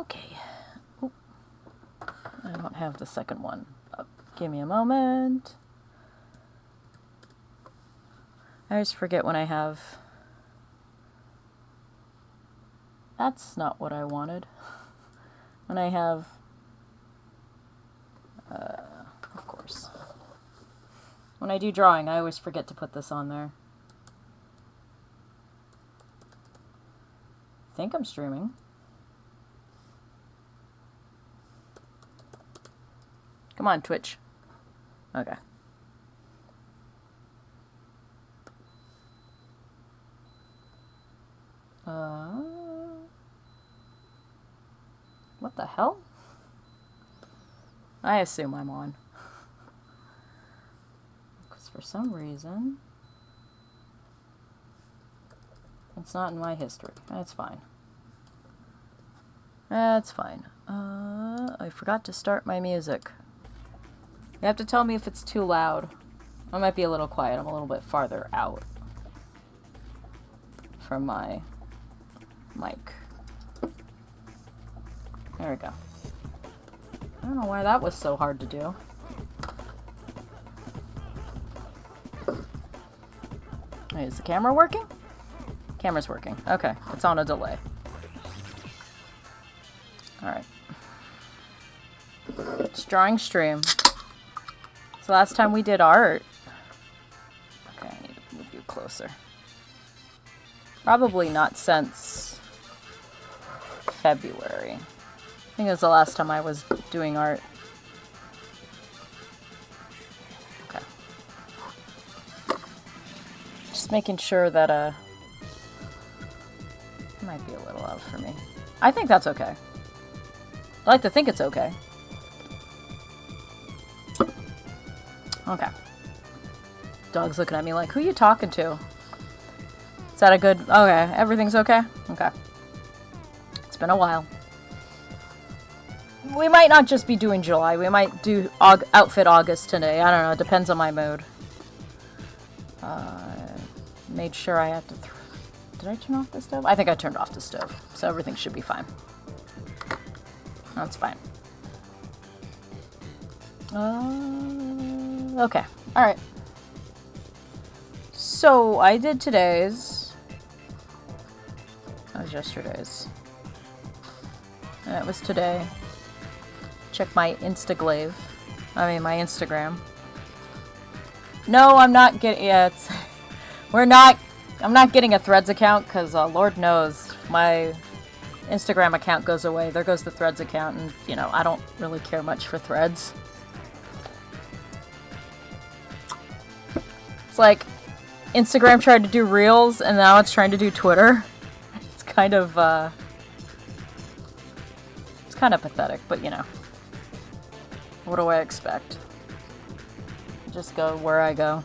Okay. Oop. I don't have the second one. Give me a moment. I always forget when I have... That's not what I wanted. When I have... of course. When I do drawing, I always forget to put this on there. I think I'm streaming. Come on, Twitch. Okay. What the hell? I assume I'm on. Because for some reason, it's not in my history. That's fine. That's fine. I forgot to start my music. You have to tell me if it's too loud. I might be a little quiet. I'm a little bit farther out from my mic. There we go. I don't know why that was so hard to do. Wait, is the camera working? Camera's working. Okay, it's on a delay. Alright. It's drawing stream. So last time we did art... Okay, I need to move you closer. Probably not since February. I think it was the last time I was doing art. Okay. Just making sure that, might be a little loud for me. I think that's okay. I like to think it's okay. Okay. Dog's looking at me like, who are you talking to? Is that a good... Okay, everything's okay? Okay. It's been a while. We might not just be doing July. We might do Outfit August today. I don't know. It depends on my mood. Made sure I had to... Did I turn off the stove? I think I turned off the stove. So everything should be fine. That's fine. Okay. Alright. So, I did today's. That was yesterday's. And it was today. Check my Instaglaive. I mean, my Instagram. No, I'm not getting... Yeah, it's... We're not... I'm not getting a Threads account, because, Lord knows, my Instagram account goes away. There goes the Threads account, and, you know, I don't really care much for Threads. It's like Instagram tried to do Reels, and now it's trying to do Twitter. It's kind of pathetic, but you know. What do I expect? Just go where I go.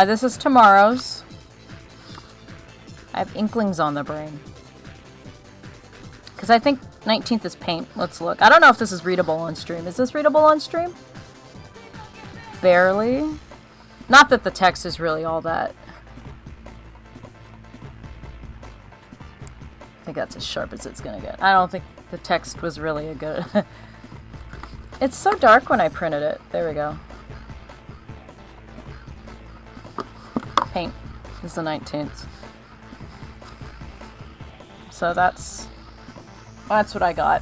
This is tomorrow's. I have inklings on the brain. Because I think 19th is paint. Let's look. I don't know if this is readable on stream. Is this readable on stream? Barely. Not that the text is really all that. I think that's as sharp as it's gonna get. I don't think the text was really a good... It's so dark when I printed it. There we go. Paint is the 19th. So that's what I got.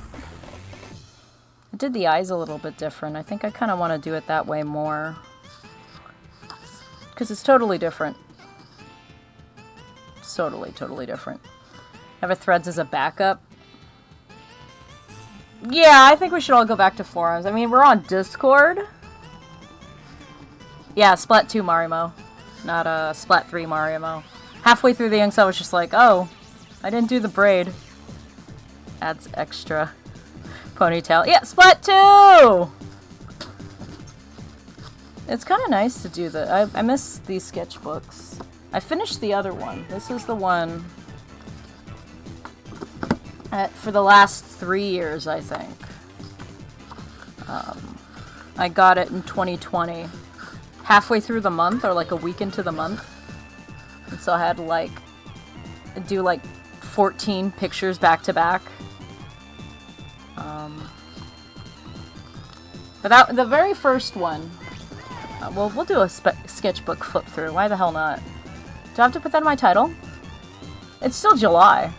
I did the eyes a little bit different. I think I kind of want to do it that way more. Because it's totally different. It's totally different. Have a Threads as a backup. Yeah, I think we should all go back to forums. I mean, we're on Discord. Yeah, Splat 2 Marimo. Not Splat 3 Marimo. Halfway through the inks, I was just like, oh, I didn't do the braid. Adds extra ponytail. Yeah, Splat 2! It's kind of nice to do the... I miss these sketchbooks. I finished the other one. This is the one for the last 3 years, I think. I got it in 2020. Halfway through the month, or like a week into the month. And so I had to like do like 14 pictures back to back. But the very first one, well, we'll do a sketchbook flip through. Why the hell not? Do I have to put that in my title? It's still July.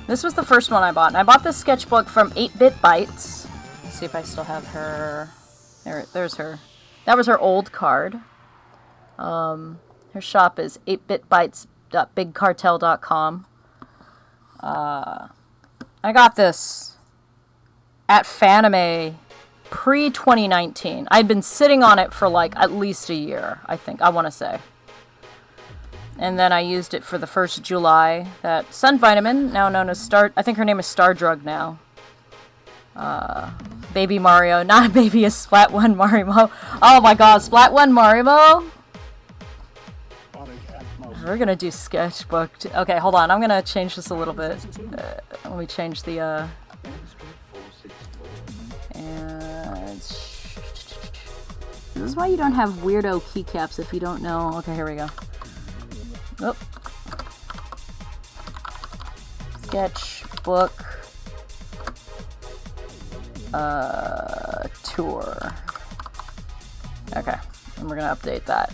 This was the first one I bought. And I bought this sketchbook from 8-Bit Bytes. Let's see if I still have her. There's her. That was her old card. Her shop is 8bitbytes.bigcartel.com. I got this at Fanime pre-2019. I'd been sitting on it for like at least a year, I think. I want to say. And then I used it for the first JulEYE. That Sun Vitamin, now known as Star... I think her name is Star Drug now. Baby Mario. Not Baby, a Splat 1 Marimo. Oh my god, Splat 1 Marimo? We're gonna do Sketchbook. Okay, hold on. I'm gonna change this a little bit. Let me change the, and... This is why you don't have weirdo keycaps if you don't know. Okay, here we go. Oh. Sketchbook tour. Okay, and we're gonna update that.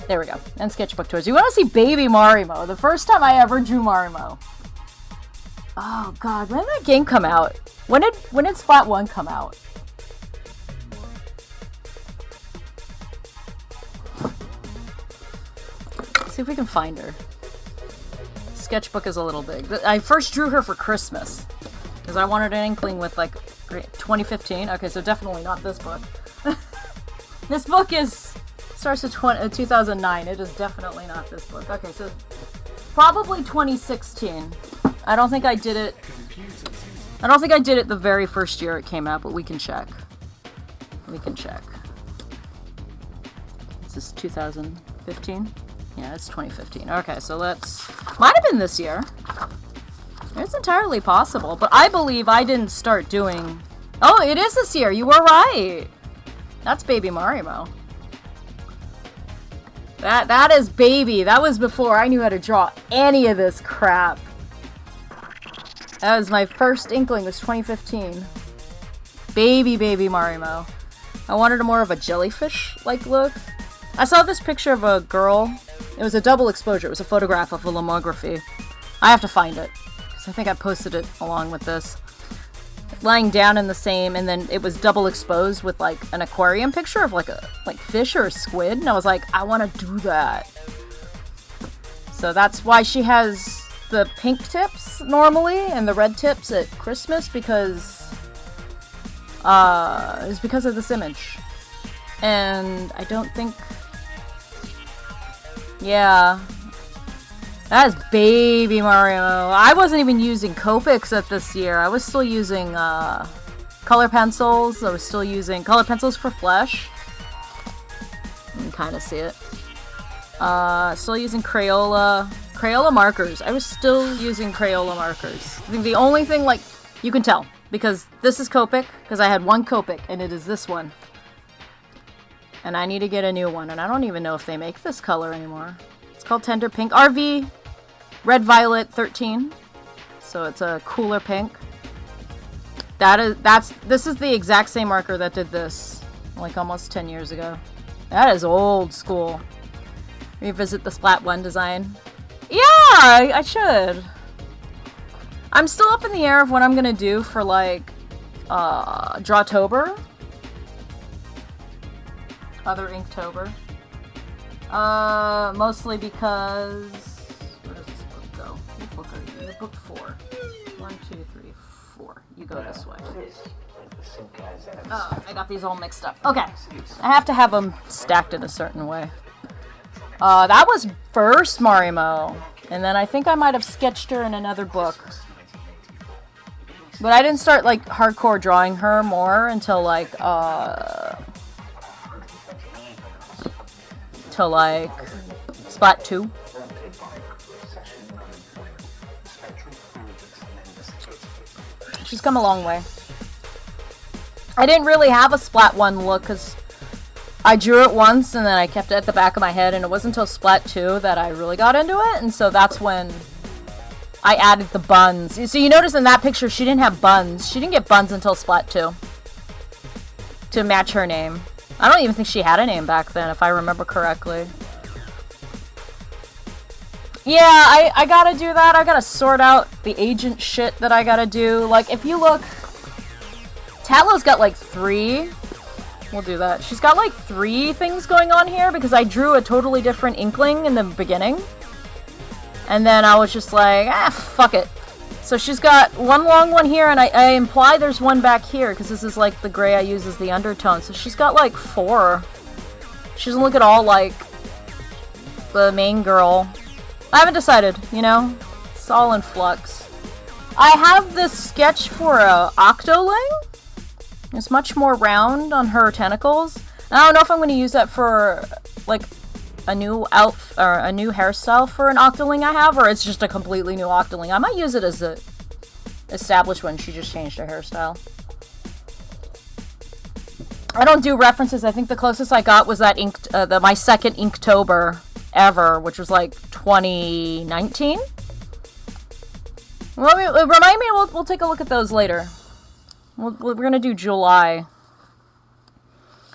There we go. And Sketchbook tours. You want to see Baby Marimo? The first time I ever drew Marimo. Oh god, when did that game come out? When did Splat 1 come out? See if we can find her. Sketchbook is a little big. I first drew her for Christmas because I wanted an inkling with like 2015. Okay, so definitely not this book. This book starts at 2009. It is definitely not this book. Okay, so probably 2016. I don't think I did it. I don't think I did it the very first year it came out, but we can check. We can check. Is this 2015? Yeah, it's 2015. Okay, so let's... Might have been this year. It's entirely possible, but I believe I didn't start doing... Oh, it is this year! You were right! That's Baby Marimo. That is Baby. That was before I knew how to draw any of this crap. That was my first inkling, was 2015. Baby Marimo. I wanted more of a jellyfish-like look. I saw this picture of a girl. It was a double exposure. It was a photograph of a lomography. I have to find it, because I think I posted it along with this. Lying down in the same, and then it was double exposed with like an aquarium picture of like a fish or a squid, and I was like, I want to do that. So that's why she has the pink tips normally and the red tips at Christmas, because it's because of this image. And I don't think... Yeah. That is Baby Mario. I wasn't even using Copics at this year. I was still using color pencils. I was still using color pencils for flesh. You can kind of see it. Still using Crayola markers. I was still using Crayola markers. I think the only thing, like, you can tell, because this is Copic, because I had one Copic, and it is this one. And I need to get a new one, and I don't even know if they make this color anymore. It's called Tender Pink. RV Red Violet 13. So it's a cooler pink. This is the exact same marker that did this, like almost 10 years ago. That is old school. Revisit the Splat 1 design. Yeah, I should. I'm still up in the air of what I'm gonna do for like Drawtober. Other Inktober. Mostly because... Where does this book go? What book are you? You're book 4. 1, 2, 3, 4. You go this way. Oh, I got these all mixed up. Okay. I have to have them stacked in a certain way. That was first Marimo. And then I think I might have sketched her in another book. But I didn't start, like, hardcore drawing her more until, like, Splat 2. She's come a long way. I didn't really have a Splat 1 look because I drew it once and then I kept it at the back of my head, and it wasn't until Splat 2 that I really got into it, and so that's when I added the buns. So you notice in that picture, she didn't have buns. She didn't get buns until Splat 2. To match her name. I don't even think she had a name back then, if I remember correctly. Yeah, I gotta do that. I gotta sort out the agent shit that I gotta do. Like, if you look... Tatlo's got, like, 3... We'll do that. She's got, like, 3 things going on here, because I drew a totally different Inkling in the beginning. And then I was just like, fuck it. So she's got one long one here, and I imply there's one back here, because this is, like, the gray I use as the undertone. So she's got, like, 4. She doesn't look at all like the main girl. I haven't decided, you know? It's all in flux. I have this sketch for a Octoling. It's much more round on her tentacles. I don't know if I'm going to use that for, like, a new a new hairstyle for an Octoling I have, or it's just a completely new Octoling. I might use it as a established one. She just changed her hairstyle. I don't do references. I think the closest I got was that my second Inktober ever, which was like 2019. Well, remind me. We'll take a look at those later. We're gonna do JulEYE.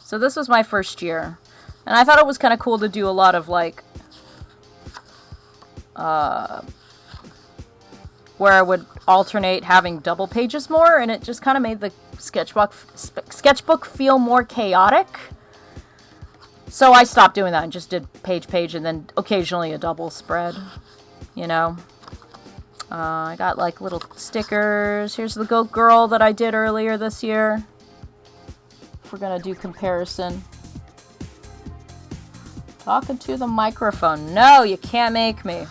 So this was my first year, and I thought it was kind of cool to do a lot of like, where I would alternate having double pages more, and it just kind of made the sketchbook feel more chaotic. So I stopped doing that and just did page, and then occasionally a double spread, you know. I got like little stickers. Here's the Goat Girl that I did earlier this year. We're gonna do comparison. Talking to the microphone. No, you can't make me.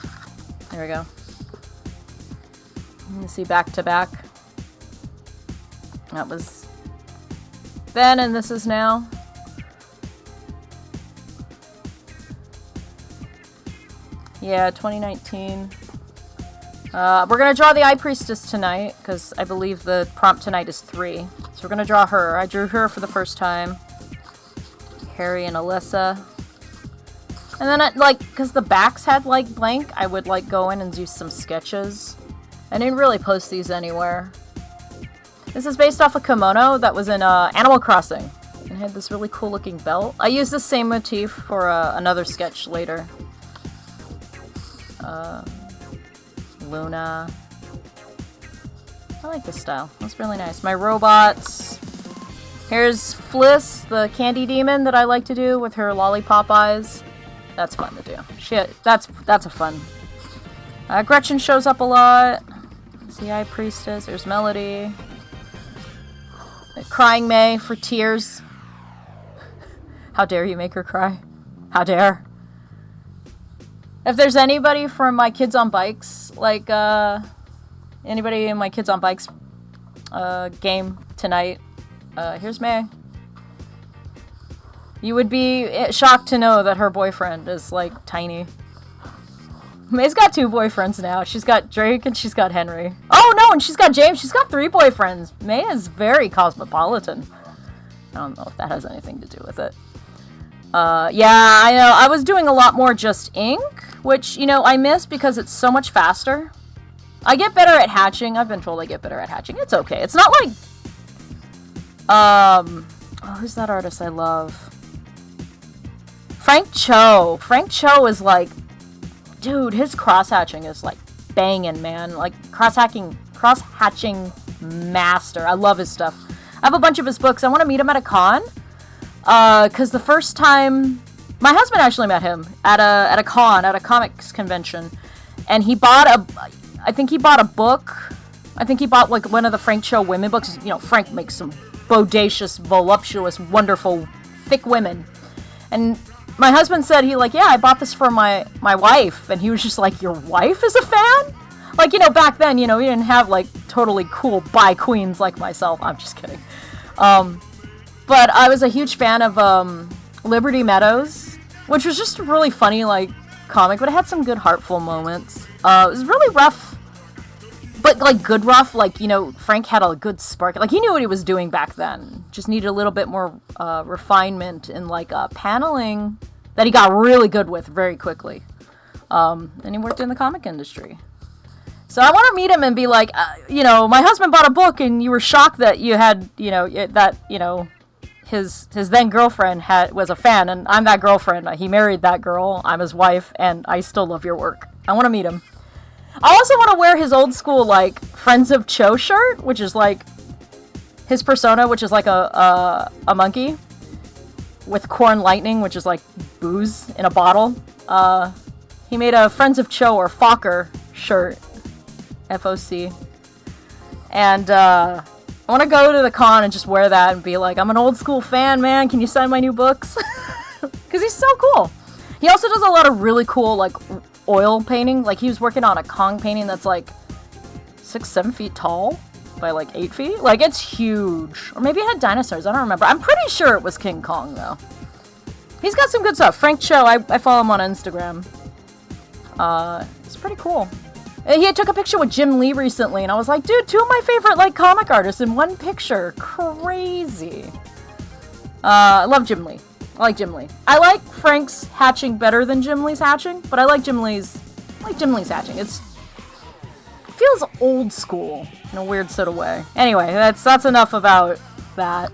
There we go. Let me see back to back. That was then, and this is now. Yeah, 2019. We're going to draw the Eye Priestess tonight, because I believe the prompt tonight is 3. So we're going to draw her. I drew her for the first time. Harry and Alyssa. And then, because the backs had, like, blank, I would, like, go in and do some sketches. I didn't really post these anywhere. This is based off a kimono that was in Animal Crossing. And had this really cool-looking belt. I used the same motif for another sketch later. Luna. I like this style. That's really nice. My robots. Here's Fliss, the candy demon that I like to do with her lollipop eyes. That's fun to do. That's a fun. Gretchen shows up a lot. There's the Eye Priestess. There's Melody. Crying May for tears. How dare you make her cry? How dare. If there's anybody from my Kids on Bikes, like, anybody in my Kids on Bikes game tonight, here's May. You would be shocked to know that her boyfriend is, like, tiny. May's got 2 boyfriends now. She's got Drake and she's got Henry. Oh, no, and she's got James. She's got 3 boyfriends. May is very cosmopolitan. I don't know if that has anything to do with it. Yeah, I know. I was doing a lot more just ink, which, you know, I miss because it's so much faster. I get better at hatching. I've been told I get better at hatching. It's okay. It's not like, oh, who's that artist I love? Frank Cho. Frank Cho is like, dude, his cross-hatching is like banging, man. Like cross-hatching master. I love his stuff. I have a bunch of his books. I want to meet him at a con. Because the first time, my husband actually met him at a con, at a comics convention, and he bought I think he bought a book. I think he bought like one of the Frank Cho women books. You know, Frank makes some bodacious, voluptuous, wonderful, thick women. And my husband said, yeah, I bought this for my wife. And he was just like, your wife is a fan? Like, you know, back then, you know, we didn't have like totally cool bi queens like myself. I'm just kidding. But I was a huge fan of Liberty Meadows, which was just a really funny, like, comic, but it had some good, heartful moments. It was really rough, but, like, good rough. Like, you know, Frank had a good spark. Like, he knew what he was doing back then. Just needed a little bit more refinement in, like, paneling that he got really good with very quickly. And he worked in the comic industry. So I want to meet him and be like, you know, my husband bought a book and you were shocked that you had, you know, that, you know, his then girlfriend was a fan, and I'm that girlfriend. He married that girl. I'm his wife, and I still love your work. I want to meet him. I also want to wear his old school, like, Friends of Cho shirt, which is like his persona, which is like a monkey with corn lightning, which is like booze in a bottle. He made a Friends of Cho or Fokker shirt, FOC, and I want to go to the con and just wear that and be like, I'm an old school fan, man. Can you sign my new books? Because he's so cool. He also does a lot of really cool, like, oil painting. Like, he was working on a Kong painting that's like 6-7 feet tall by like 8 feet. Like, it's huge. Or maybe it had dinosaurs. I don't remember. I'm pretty sure it was King Kong, though. He's got some good stuff. Frank Cho, I follow him on Instagram. It's pretty cool. He took a picture with Jim Lee recently, and I was like, dude, 2 of my favorite, like, comic artists in one picture. Crazy. I love Jim Lee. I like Jim Lee. I like Frank's hatching better than Jim Lee's hatching, but I like Jim Lee's hatching. It feels old school in a weird sort of way. Anyway, that's enough about that.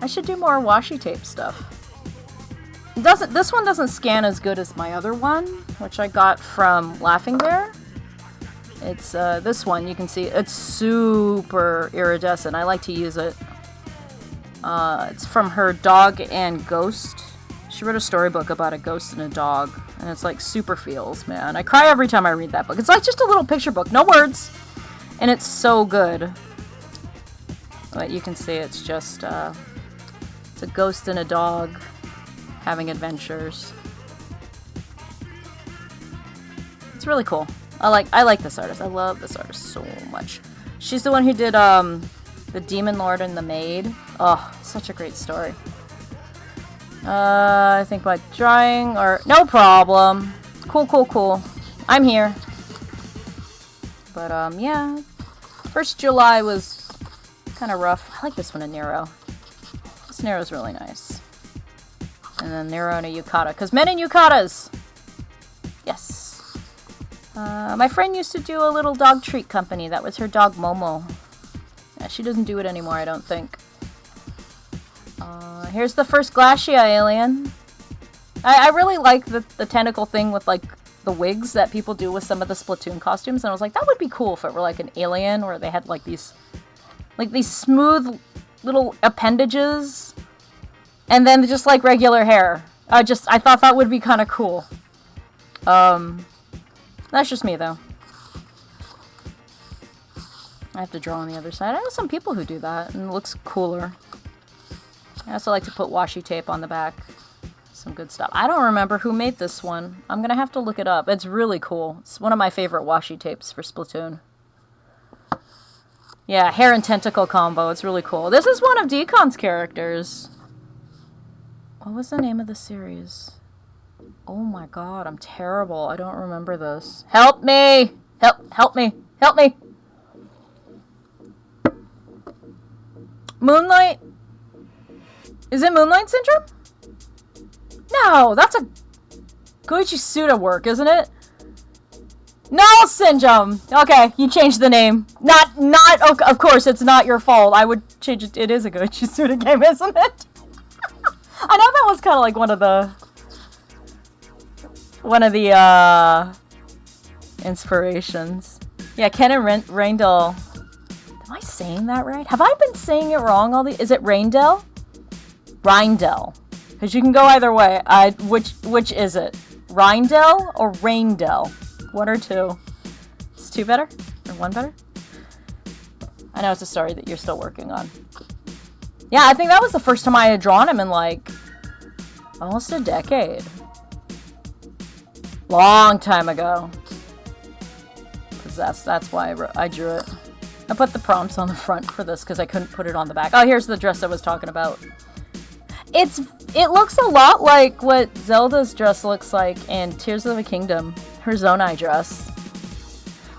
I should do more washi tape stuff. This one doesn't scan as good as my other one, which I got from Laughing Bear. It's this one, you can see it's super iridescent. I like to use it. It's from her Dog and Ghost. She wrote a storybook about a ghost and a dog, and it's like super feels, man. I cry every time I read that book. It's like just a little picture book, no words, and it's so good. But you can see it's just it's a ghost and a dog having adventures. It's really cool. I like this artist. I love this artist so much. She's the one who did The Demon Lord and the Maid. Oh, such a great story. I think about drawing or no problem. Cool. I'm here. But yeah. First July was kind of rough. I like this one in Nero. This Nero's really nice. And then Nero and a yukata. Because men in yukatas! Yes. My friend used to do a little dog treat company. That was her dog Momo. Yeah, she doesn't do it anymore, I don't think. Here's the first Glacia alien. I really like the tentacle thing with, like, the wigs that people do with some of the Splatoon costumes. And I was like, that would be cool if it were, like, an alien where they had, like, these smooth little appendages. And then just, like, regular hair. I thought that would be kind of cool. That's just me, though. I have to draw on the other side. I know some people who do that, and it looks cooler. I also like to put washi tape on the back. Some good stuff. I don't remember who made this one. I'm going to have to look it up. It's really cool. It's one of my favorite washi tapes for Splatoon. Yeah, hair and tentacle combo. It's really cool. This is one of Decon's characters. What was the name of the series? Oh my god, I'm terrible. I don't remember this. Help me! Help me! Help me! Moonlight? Is it Moonlight Syndrome? No, that's a Goichi Suda work, isn't it? No Syndrome! Okay, you changed the name. Of course, it's not your fault. I would change it. It is a Goichi Suda game, isn't it? I know that was kind of like one of the inspirations. Yeah, Ken and Raindell. Am I saying that right? Have I been saying it wrong all the... Is it Raindell? Rindell. Because you can go either way. Which is it? Rindell or Raindell? One or two? Is two better? Or one better? I know it's a story that you're still working on. Yeah, I think that was the first time I had drawn him in, like, almost a decade. Long time ago. Because that's why I drew it. I put the prompts on the front for this because I couldn't put it on the back. Oh, here's the dress I was talking about. It looks a lot like what Zelda's dress looks like in Tears of the Kingdom. Her Zonai dress.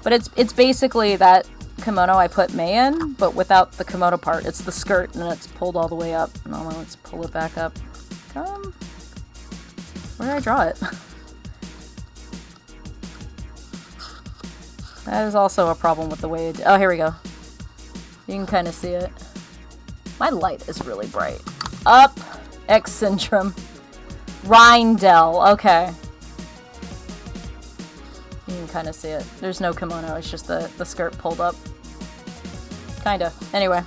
But it's basically that kimono I put Mei in, but without the kimono part. It's the skirt and it's pulled all the way up. No, let's pull it back up. Where did I draw it? That is also a problem with the way it... Oh, here we go. You can kind of see it. My light is really bright. Up. X Syndrome. Rindell. Okay. You can kind of see it. There's no kimono. It's just the skirt pulled up. Kinda. Anyway.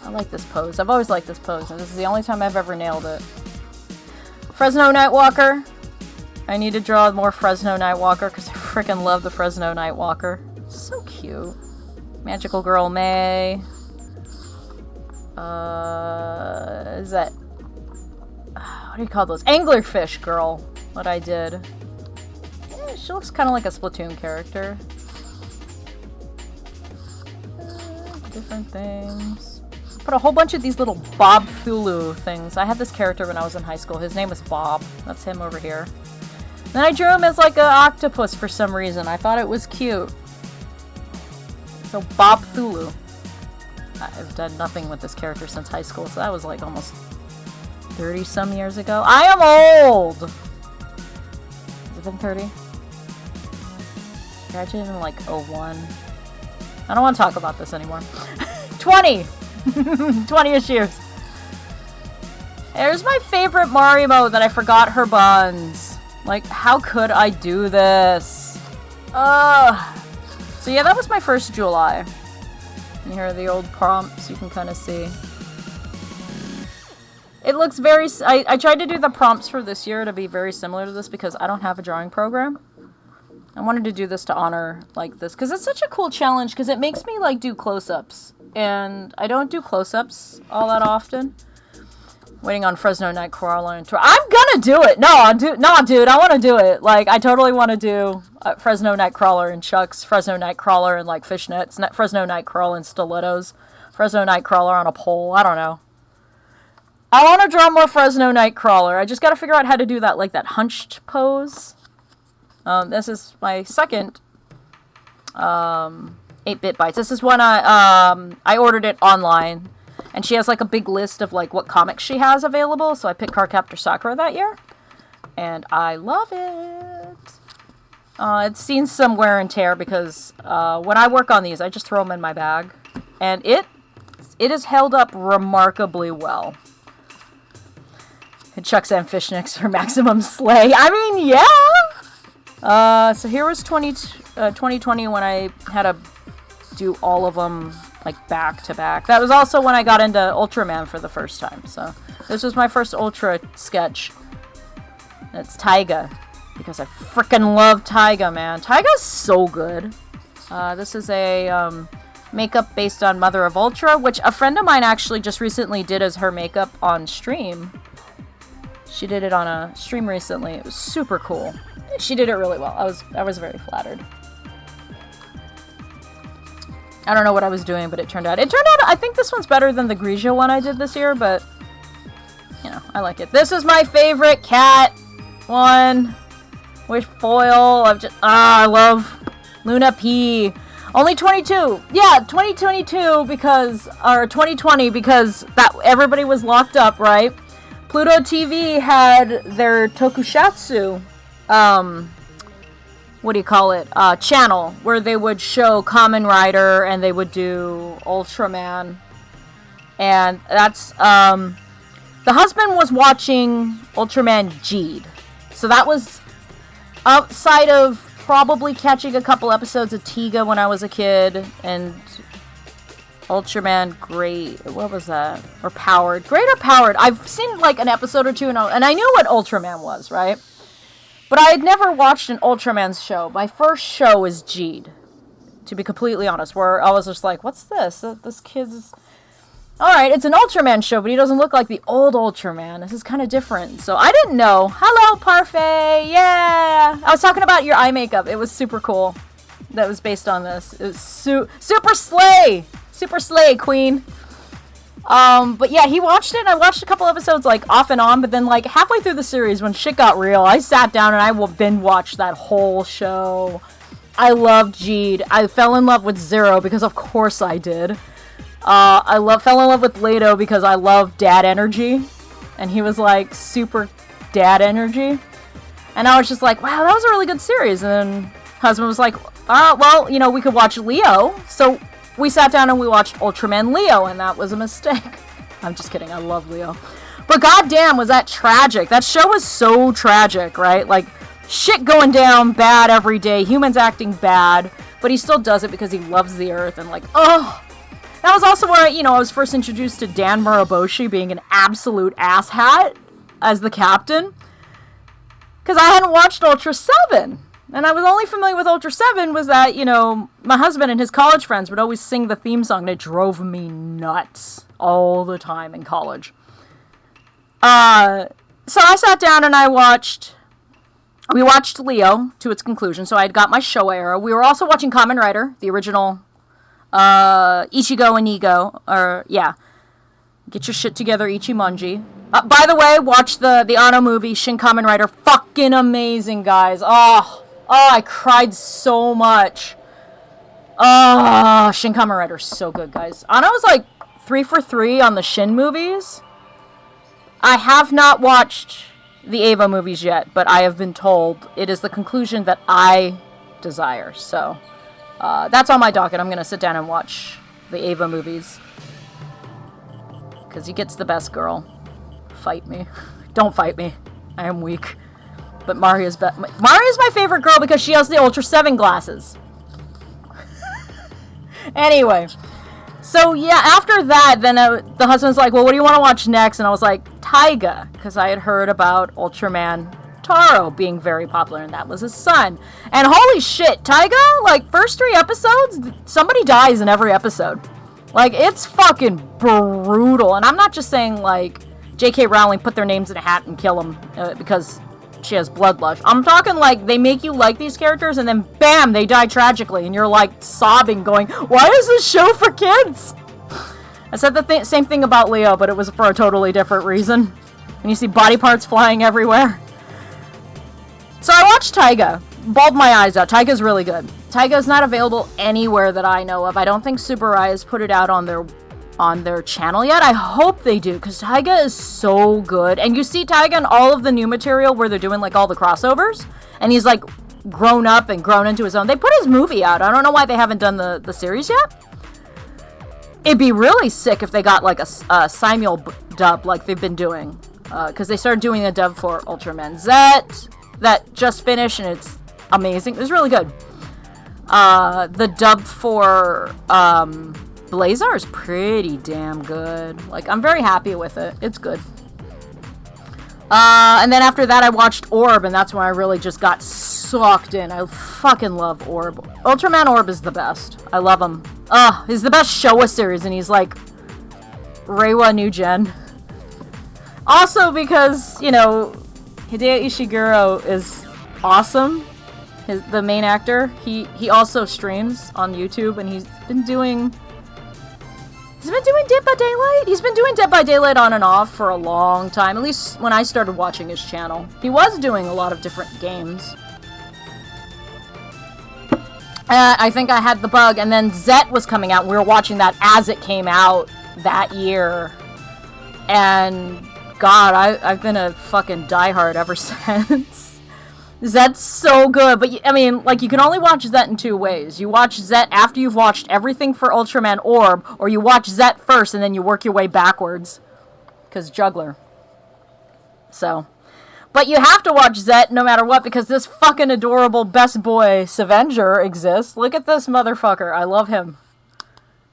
I like this pose. I've always liked this pose, and this is the only time I've ever nailed it. Fresno Nightwalker. I need to draw more Fresno Nightwalker because I freaking love the Fresno Nightwalker. It's so cute. Magical Girl May. Is that... What do you call those? Anglerfish Girl. What I did. Yeah, she looks kind of like a Splatoon character. Different things. Put a whole bunch of these little Bob Thulu things. I had this character when I was in high school. His name was Bob. That's him over here. Then I drew him as like an octopus for some reason. I thought it was cute. So Bob Thulu. I've done nothing with this character since high school, so that was like almost 30 some years ago. I am old! Has it been 30? Graduated in like 01. I don't want to talk about this anymore. 20! 20-ish years. There's my favorite Marimo that I forgot her buns. Like, how could I do this? Ugh. So yeah, that was my first JulEYE. And here are the old prompts, you can kind of see. It looks very... I tried to do the prompts for this year to be very similar to this because I don't have a drawing program. I wanted to do this to honor, like, this. Because it's such a cool challenge because it makes me, like, do close-ups. And I don't do close-ups all that often. Waiting on Fresno Nightcrawler and I'm gonna do it! No, dude, I want to do it. Like, I totally want to do Fresno Nightcrawler and Chucks, Fresno Nightcrawler and, like, fishnets, Fresno Nightcrawler and stilettos, Fresno Nightcrawler on a pole, I don't know. I want to draw more Fresno Nightcrawler. I just gotta figure out how to do that, like, that hunched pose. This is my second 8-bit bites. This is one I ordered it online. And she has, like, a big list of, like, what comics she has available. So I picked Cardcaptor Sakura that year. And I love it. It's seen some wear and tear because when I work on these, I just throw them in my bag. And it is held up remarkably well. And Chucks and Fishnicks for maximum slay. I mean, yeah! So here was 2020 when I had to do all of them... like back to back. That was also when I got into Ultraman for the first time. So this was my first Ultra sketch. And it's Taiga. Because I freaking love Taiga, man. Taiga's so good. This is a makeup based on Mother of Ultra, which a friend of mine actually just recently did as her makeup on stream. She did it on a stream recently. It was super cool. She did it really well. I was very flattered. I don't know what I was doing, but it turned out, I think this one's better than the Grigio one I did this year, but, you know, I like it. This is my favorite cat one with foil. I love Luna P. Only 22. Yeah, 2022 because, or 2020 because that everybody was locked up, right? Pluto TV had their Tokusatsu, what do you call it, channel, where they would show Kamen Rider and they would do Ultraman. And that's, the husband was watching Ultraman G'd. So that was outside of probably catching a couple episodes of Tiga when I was a kid, and Ultraman Great, what was that? Or Powered. Great or Powered? I've seen like an episode or two and I knew what Ultraman was, right? But I had never watched an Ultraman show. My first show was G'd, to be completely honest, where I was just like, what's this? This kid's... Alright, it's an Ultraman show, but he doesn't look like the old Ultraman. This is kind of different. So I didn't know. Hello, Parfait! Yeah! I was talking about your eye makeup. It was super cool. That was based on this. It was super slay! Super slay, queen! But yeah, he watched it, and I watched a couple episodes, like, off and on, but then, like, halfway through the series, when shit got real, I sat down and I binge-watched that whole show. I loved G'd. I fell in love with Zero, because of course I did. I fell in love with Leto, because I love dad energy, and he was, like, super dad energy. And I was just like, wow, that was a really good series, and then Husband was like, well, you know, we could watch Leo. So we sat down and we watched Ultraman Leo, and that was a mistake. I'm just kidding. I love Leo. But goddamn, was that tragic. That show was so tragic, right? Like, shit going down bad every day. Humans acting bad. But he still does it because he loves the Earth. And like, oh. That was also where, you know, I was first introduced to Dan Muraboshi being an absolute asshat as the captain. Because I hadn't watched Ultra 7. And I was only familiar with Ultra 7 was that, you know, my husband and his college friends would always sing the theme song. And it drove me nuts all the time in college. So I sat down and we watched Leo to its conclusion. So I had got my show era. We were also watching Kamen Rider, the original Ichigo and Ego, or yeah, get your shit together, Ichimonji. By the way, watch the Anno movie, Shin Kamen Rider, fucking amazing, guys. Oh, I cried so much. Oh, Shin Kamen Rider, so good, guys. Anno was like 3 for 3 on the Shin movies. I have not watched the Eva movies yet, but I have been told it is the conclusion that I desire, so... that's on my docket. I'm going to sit down and watch the Ava movies. Because he gets the best girl. Fight me. Don't fight me. I am weak. But Maria's my favorite girl because she has the Ultra 7 glasses. Anyway. So, yeah, after that, then the husband's like, well, what do you want to watch next? And I was like, Taiga. Because I had heard about Ultraman Taro being very popular, and that was his son. And holy shit, Taiga, like, first 3 episodes, somebody dies in every episode. Like, it's fucking brutal. And I'm not just saying, like, J.K. Rowling put their names in a hat and kill them because she has bloodlust. I'm talking, like, they make you like these characters, and then, bam, they die tragically, and you're, like, sobbing, going, why is this show for kids? I said the same thing about Leo, but it was for a totally different reason. And you see body parts flying everywhere. So I watched Taiga. Bawled my eyes out. Taiga's really good. Taiga's not available anywhere that I know of. I don't think Subaru has put it out on their channel yet. I hope they do, because Taiga is so good. And you see Taiga in all of the new material where they're doing, like, all the crossovers. And he's, like, grown up and grown into his own. They put his movie out. I don't know why they haven't done the series yet. It'd be really sick if they got, like, a simul dub like they've been doing. Because they started doing a dub for Ultraman Z that just finished, and it's amazing. It was really good. The dub for Blazar is pretty damn good. Like, I'm very happy with it. It's good. And then after that, I watched Orb, and that's when I really just got sucked in. I fucking love Orb. Ultraman Orb is the best. I love him. He's the best Showa series, and he's like Reiwa New Gen. Also because, you know, Hideo Ishiguro is awesome. The main actor. He also streams on YouTube, and he's been doing Dead by Daylight? He's been doing Dead by Daylight on and off for a long time, at least when I started watching his channel. He was doing a lot of different games. I think I had the bug, and then Zet was coming out, and we were watching that as it came out that year. And, God, I've been a fucking diehard ever since. Zet's so good, but, I mean, like, you can only watch Zet in 2 ways. You watch Zet after you've watched everything for Ultraman Orb, or you watch Zet first and then you work your way backwards. Because juggler. So. But you have to watch Zet no matter what, because this fucking adorable best boy, Savenger, exists. Look at this motherfucker. I love him.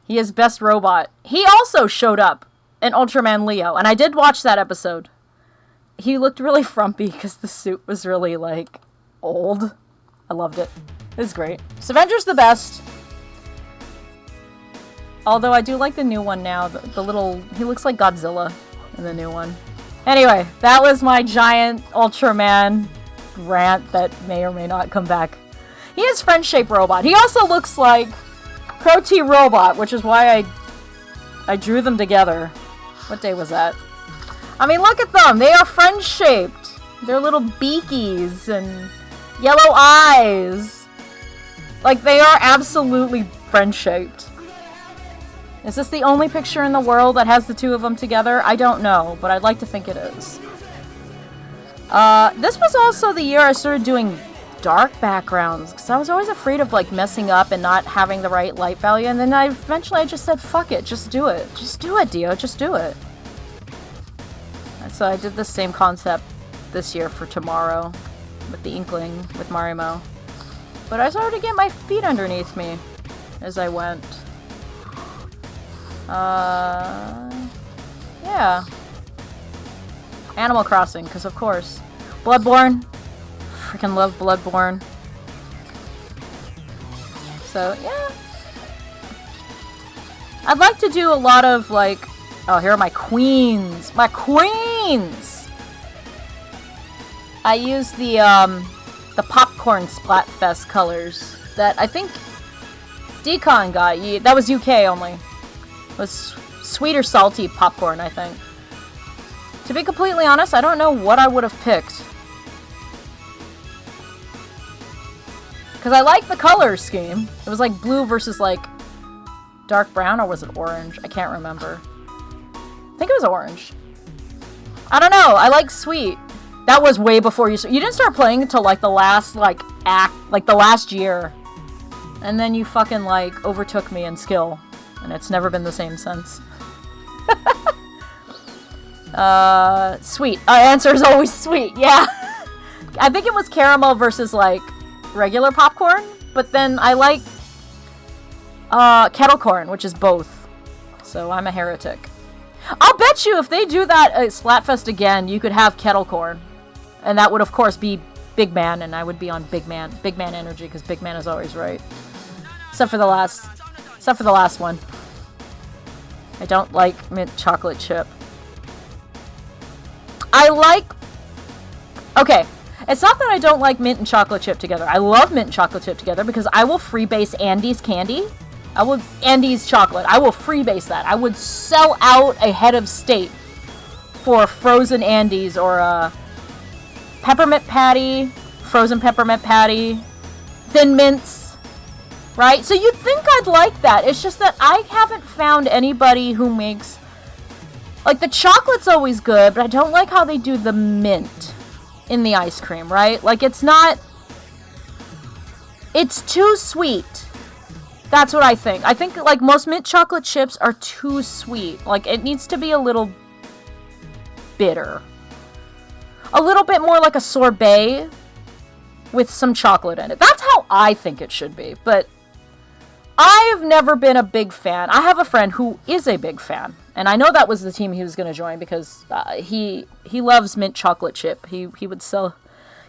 He is best robot. He also showed up in Ultraman Leo, and I did watch that episode. He looked really frumpy because the suit was really, like, old. I loved it. It was great. Savenger's the best. Although I do like the new one now. The little... He looks like Godzilla in the new one. Anyway, that was my giant Ultraman rant that may or may not come back. He is Friend-shaped robot. He also looks like Crow-T Robot, which is why I drew them together. What day was that? I mean, look at them. They are friend-shaped. They're little beakies and yellow eyes. Like, they are absolutely friend-shaped. Is this the only picture in the world that has the 2 of them together? I don't know, but I'd like to think it is. This was also the year I started doing dark backgrounds, because I was always afraid of like messing up and not having the right light value, and then eventually I just said, fuck it, just do it. Just do it, Dio, just do it. And so I did the same concept this year for tomorrow with the Inkling, with Marimo. But I started to get my feet underneath me as I went. Yeah. Animal Crossing, because of course. Bloodborne. Freaking love Bloodborne. So, yeah. I'd like to do a lot of, like... Oh, here are my queens! My queens! I use the popcorn Splatfest colors that I think Decon got. That was UK only. It was sweet or salty popcorn, I think. To be completely honest, I don't know what I would have picked. Because I like the color scheme. It was like blue versus like dark brown, or was it orange? I can't remember. I think it was orange. I don't know. I like sweet. That was way before you didn't start playing until like the last like act, like the last year. And then you fucking like overtook me in skill. And it's never been the same since. Sweet. Our answer is always sweet. Yeah. I think it was caramel versus like regular popcorn, but then I like kettle corn, which is both. So I'm a heretic. I'll bet you if they do that at Splatfest again, you could have kettle corn. And that would of course be Big Man, and I would be on Big Man energy, because Big Man is always right. Except for the last one. I don't like mint chocolate chip. Okay, it's not that I don't like mint and chocolate chip together. I love mint and chocolate chip together because I will freebase Andes candy. Andes chocolate. I will freebase that. I would sell out a head of state for frozen Andes or a peppermint patty, frozen peppermint patty, Thin Mints, right? So you'd think I'd like that. It's just that I haven't found anybody who makes... Like, the chocolate's always good, but I don't like how they do the mint in the ice cream, right? Like, it's not... It's too sweet. That's what I think. I think, like, most mint chocolate chips are too sweet. Like, it needs to be a little bitter. A little bit more like a sorbet with some chocolate in it. That's how I think it should be, but I've never been a big fan. I have a friend who is a big fan, and I know that was the team he was going to join because he loves mint chocolate chip. He would sell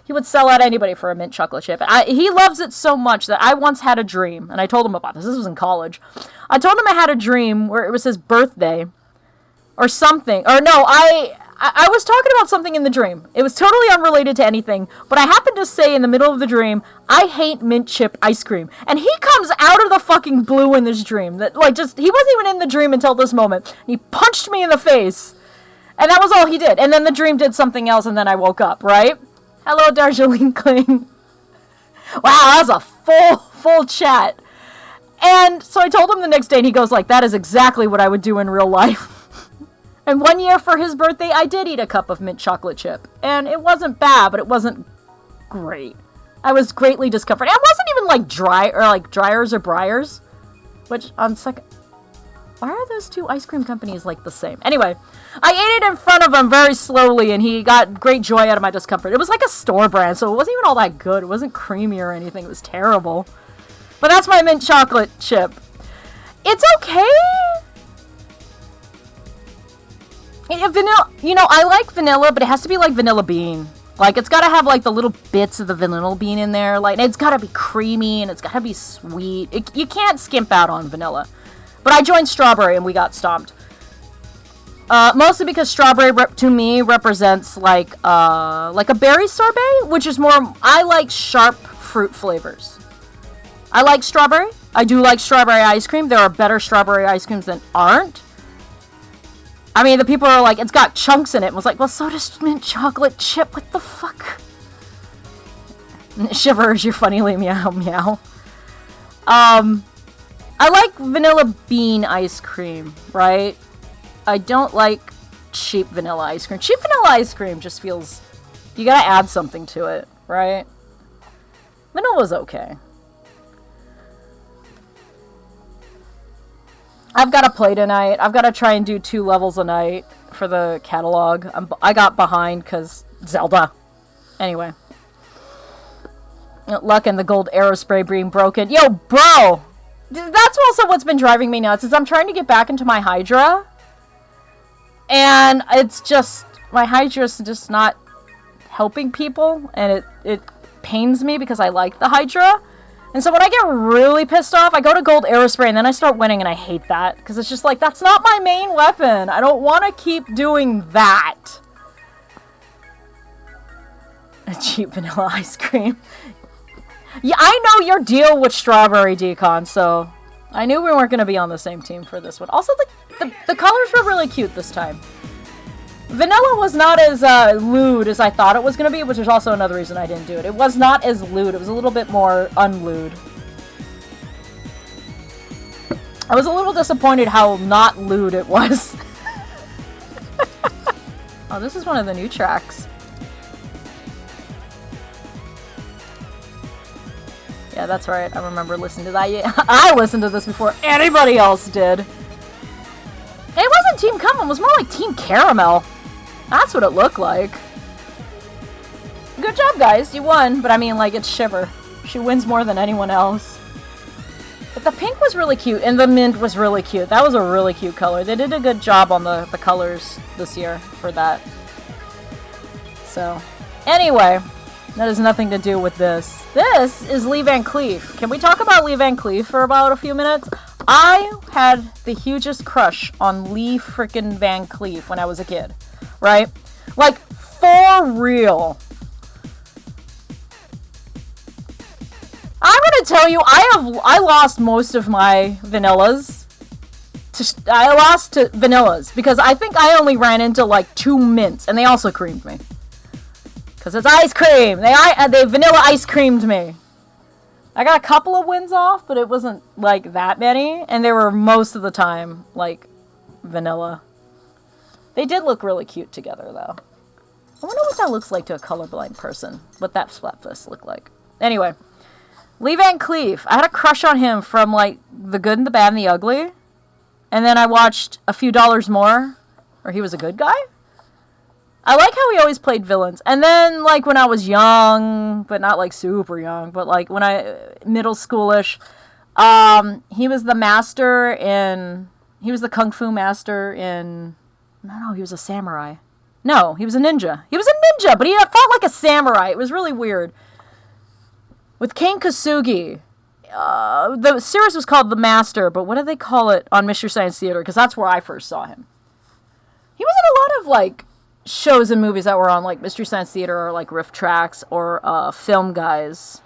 out anybody for a mint chocolate chip. He loves it so much that I once had a dream, and I told him about this. This was in college. I told him I had a dream where it was his birthday or something. Or no, I was talking about something in the dream. It was totally unrelated to anything, but I happened to say in the middle of the dream, I hate mint chip ice cream. And he comes out of the fucking blue in this dream. That he wasn't even in the dream until this moment. He punched me in the face. And that was all he did. And then the dream did something else, and then I woke up, right? Hello, Darjeeling Kling. Wow, that was a full chat. And so I told him the next day, and he goes like, that is exactly what I would do in real life. And one year for his birthday, I did eat a cup of mint chocolate chip. And it wasn't bad, but it wasn't great. I was greatly discomforted. It wasn't even like dry, or like Dryers or Briars. Which, on second... Why are those two ice cream companies like the same? Anyway, I ate it in front of him very slowly, and he got great joy out of my discomfort. It was like a store brand, so it wasn't even all that good. It wasn't creamy or anything. It was terrible. But that's my mint chocolate chip. It's okay. Vanilla, I like vanilla, but it has to be like vanilla bean. Like, it's gotta have like the little bits of the vanilla bean in there. Like, it's gotta be creamy and it's gotta be sweet. You can't skimp out on vanilla. But I joined strawberry and we got stomped. Mostly because strawberry to me represents like a berry sorbet, which is more. I like sharp fruit flavors. I like strawberry. I do like strawberry ice cream. There are better strawberry ice creams than aren't. I mean, the people are like, it's got chunks in it. And was like, well, so does mint chocolate chip. What the fuck? Shivers, you're funnily meow meow. I like vanilla bean ice cream, right? I don't like cheap vanilla ice cream. Cheap vanilla ice cream just feels... You gotta add something to it, right? Vanilla's okay. I've got to play tonight. I've got to try and do 2 levels a night for the catalog. I got behind because Zelda. Anyway. Luck and the gold aerospray being broken. Yo, bro! That's also what's been driving me nuts, is I'm trying to get back into my Hydra. And it's just... my Hydra's just not helping people. And it pains me because I like the Hydra. And so when I get really pissed off, I go to gold aerospray and then I start winning, and I hate that. Because it's just like, that's not my main weapon. I don't want to keep doing that. A cheap vanilla ice cream. Yeah, I know your deal with strawberry decon, so I knew we weren't going to be on the same team for this one. Also, the colors were really cute this time. Vanilla was not as lewd as I thought it was going to be, which is also another reason I didn't do it. It was not as lewd. It was a little bit more unlewd. I was a little disappointed how not lewd it was. Oh, this is one of the new tracks. Yeah, that's right. I remember listening to that. Yeah, I listened to this before anybody else did. It wasn't Team Cum, it was more like Team Caramel. That's what it looked like. Good job, guys. You won. But I mean, like, it's Shiver. She wins more than anyone else. But the pink was really cute, and the mint was really cute. That was a really cute color. They did a good job on the colors this year for that. So, anyway, that has nothing to do with this. This is Lee Van Cleef. Can we talk about Lee Van Cleef for about a few minutes? I had the hugest crush on Lee frickin' Van Cleef when I was a kid. Right? Like, for real. I'm gonna tell you, I lost most of my vanillas. I lost to vanillas because I think I only ran into like 2 mints, and they also creamed me. Because it's ice cream. They vanilla ice creamed me. I got a couple of wins off, but it wasn't like that many, and they were most of the time like vanilla. They did look really cute together, though. I wonder what that looks like to a colorblind person. What that Splatfest looked like. Anyway. Lee Van Cleef. I had a crush on him from, like, The Good and the Bad and the Ugly. And then I watched A Few Dollars More. Or he was a good guy? I like how he always played villains. And then, like, when I was young, but not, like, super young, but, like, when middle schoolish, he was the master in... He was the Kung Fu master in... No, he was a samurai. No, he was a ninja. He was a ninja, but he fought like a samurai. It was really weird. With Kane Kasugi, the series was called The Master, but what do they call it on Mystery Science Theater? Because that's where I first saw him. He was in a lot of, like, shows and movies that were on, like, Mystery Science Theater or, like, Riff Tracks or Film Guys.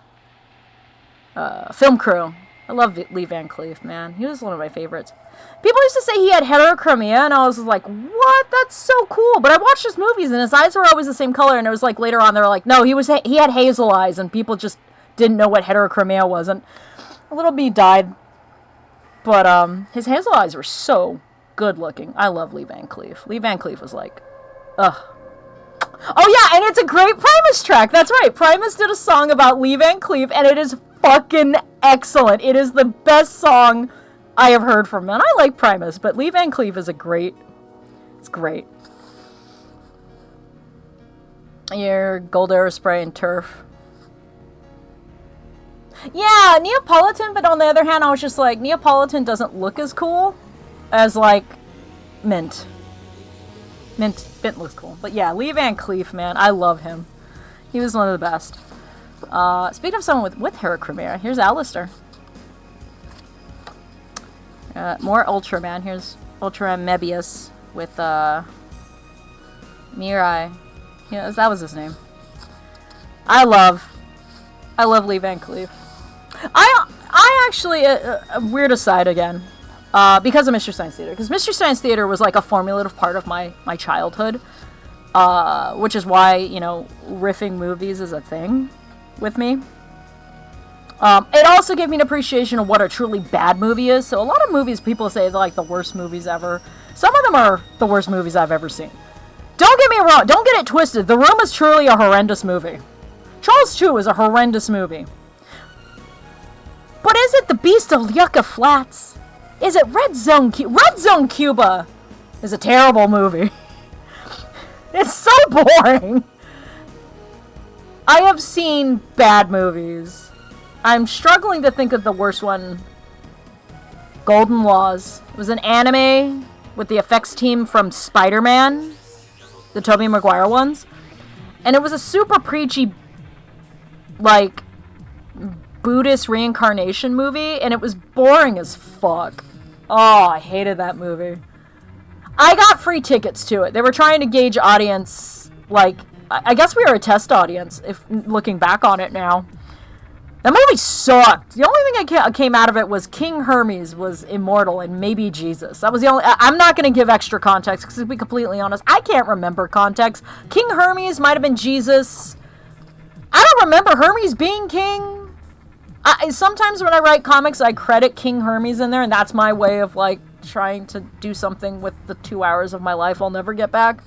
Film Crew. I love Lee Van Cleef, man. He was one of my favorites. People used to say he had heterochromia, and I was like, what? That's so cool. But I watched his movies, and his eyes were always the same color, and it was like later on, they were like, no, he had hazel eyes, and people just didn't know what heterochromia was, and a little bee died. But his hazel eyes were so good looking. I love Lee Van Cleef. Lee Van Cleef was like, ugh. Oh yeah, and it's a great Primus track. That's right. Primus did a song about Lee Van Cleef, and it is fucking excellent. It is the best song I have heard from him. And I like Primus, but Lee Van Cleef is it's great. Your Gold Aerospray and Turf. Yeah, Neapolitan, but on the other hand, I was just like, Neapolitan doesn't look as cool as, like, Mint. Mint looks cool. But yeah, Lee Van Cleef, man, I love him. He was one of the best. Speaking of someone with heterochromia, here's Alistair. More Ultraman. Here's Ultraman Mebius with Mirai. Yeah, that was his name. I love Lee Van Cleef. I actually, a weird aside again, because of Mystery Science Theater. Because Mystery Science Theater was like a formative part of my childhood. Which is why, you know, riffing movies is a thing with me. It also gave me an appreciation of what a truly bad movie is. So a lot of movies people say they're like the worst movies ever. Some of them are the worst movies I've ever seen. Don't get me wrong. Don't get it twisted. The Room is truly a horrendous movie. Trolls 2 is a horrendous movie. Is it The Beast of Yucca Flats? Is it Red Zone Cuba is a terrible movie. It's so boring. I have seen bad movies. I'm struggling to think of the worst one. Golden Laws. It was an anime with the effects team from Spider-Man, the Tobey Maguire ones. And it was a super preachy, like, Buddhist reincarnation movie, and it was boring as fuck. Oh, I hated that movie. I got free tickets to it. They were trying to gauge audience, like, I guess we were a test audience, if looking back on it now. That movie sucked. The only thing I came out of it was King Hermes was immortal and maybe Jesus. That was the only... I'm not going to give extra context, because to be completely honest, I can't remember context. King Hermes might have been Jesus. I don't remember Hermes being king. Sometimes when I write comics, I credit King Hermes in there, and that's my way of, like, trying to do something with the 2 hours of my life I'll never get back.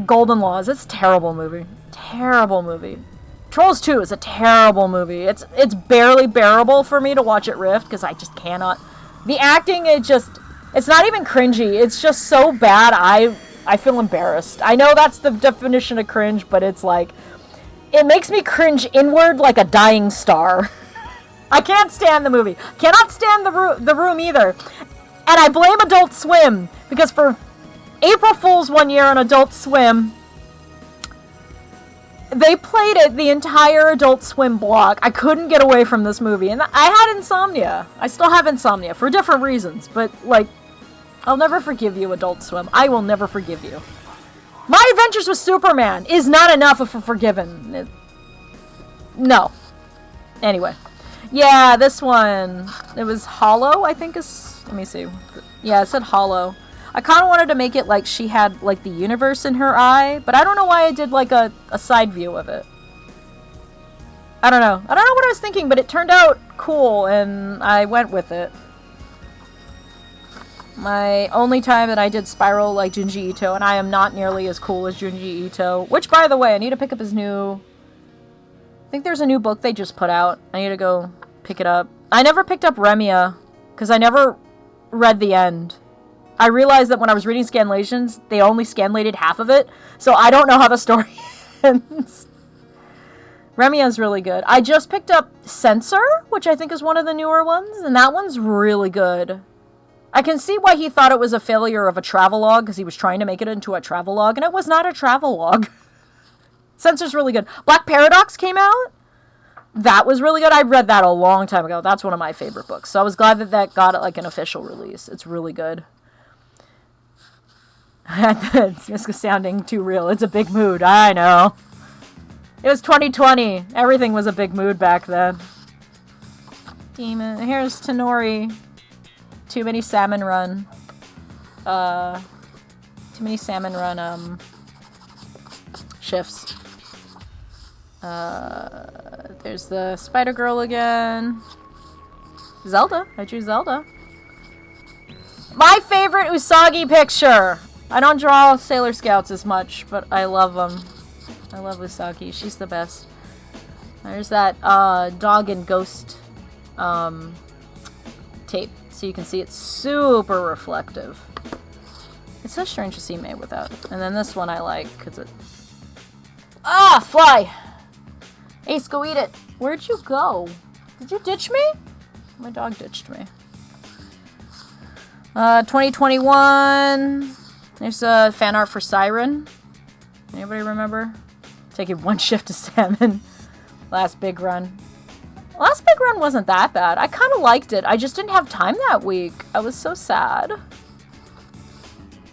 Golden Laws. It's a terrible movie. Terrible movie. Trolls 2 is a terrible movie. It's barely bearable for me to watch it rift, because I just cannot. The acting, it's not even cringy. It's just so bad, I feel embarrassed. I know that's the definition of cringe, but it's like, it makes me cringe inward like a dying star. I can't stand the movie. Cannot stand the room either. And I blame Adult Swim, because for April Fool's one year on Adult Swim, they played it the entire Adult Swim block. I couldn't get away from this movie. And I had insomnia. I still have insomnia for different reasons. But, like, I'll never forgive you, Adult Swim. I will never forgive you. My Adventures with Superman is not enough of a forgiven. No. Anyway. Yeah, this one. It was Hollow, I think is... Let me see. Yeah, it said Hollow. I kind of wanted to make it like she had, like, the universe in her eye, but I don't know why I did, like, a side view of it. I don't know. I don't know what I was thinking, but it turned out cool, and I went with it. My only time that I did Spiral like Junji Ito, and I am not nearly as cool as Junji Ito, which, by the way, I need to pick up his new... I think there's a new book they just put out. I need to go pick it up. I never picked up Remia, because I never read the end. I realized that when I was reading Scanlations, they only scanlated half of it, so I don't know how the story ends. Remia's really good. I just picked up Censor, which I think is one of the newer ones, and that one's really good. I can see why he thought it was a failure of a travelogue, because he was trying to make it into a travelogue, and it was not a travelogue. Censor's really good. Black Paradox came out. That was really good. I read that a long time ago. That's one of my favorite books, so I was glad that that got like an official release. It's really good. It's just sounding too real. It's a big mood. I know. It was 2020. Everything was a big mood back then. Demon. Here's Tenori. Too many salmon run. Too many salmon run, shifts. There's the Spider Girl again. Zelda. I choose Zelda. My favorite Usagi picture. I don't draw Sailor Scouts as much, but I love them. I love Usagi. She's the best. There's that dog and ghost tape, so you can see it's super reflective. It's so strange to see May without. And then this one I like, because it... Ah, fly! Ace, go eat it. Where'd you go? Did you ditch me? My dog ditched me. 2021... There's a fan art for Siren. Anybody remember? Taking one shift to salmon. Last big run. Last big run wasn't that bad. I kind of liked it. I just didn't have time that week. I was so sad.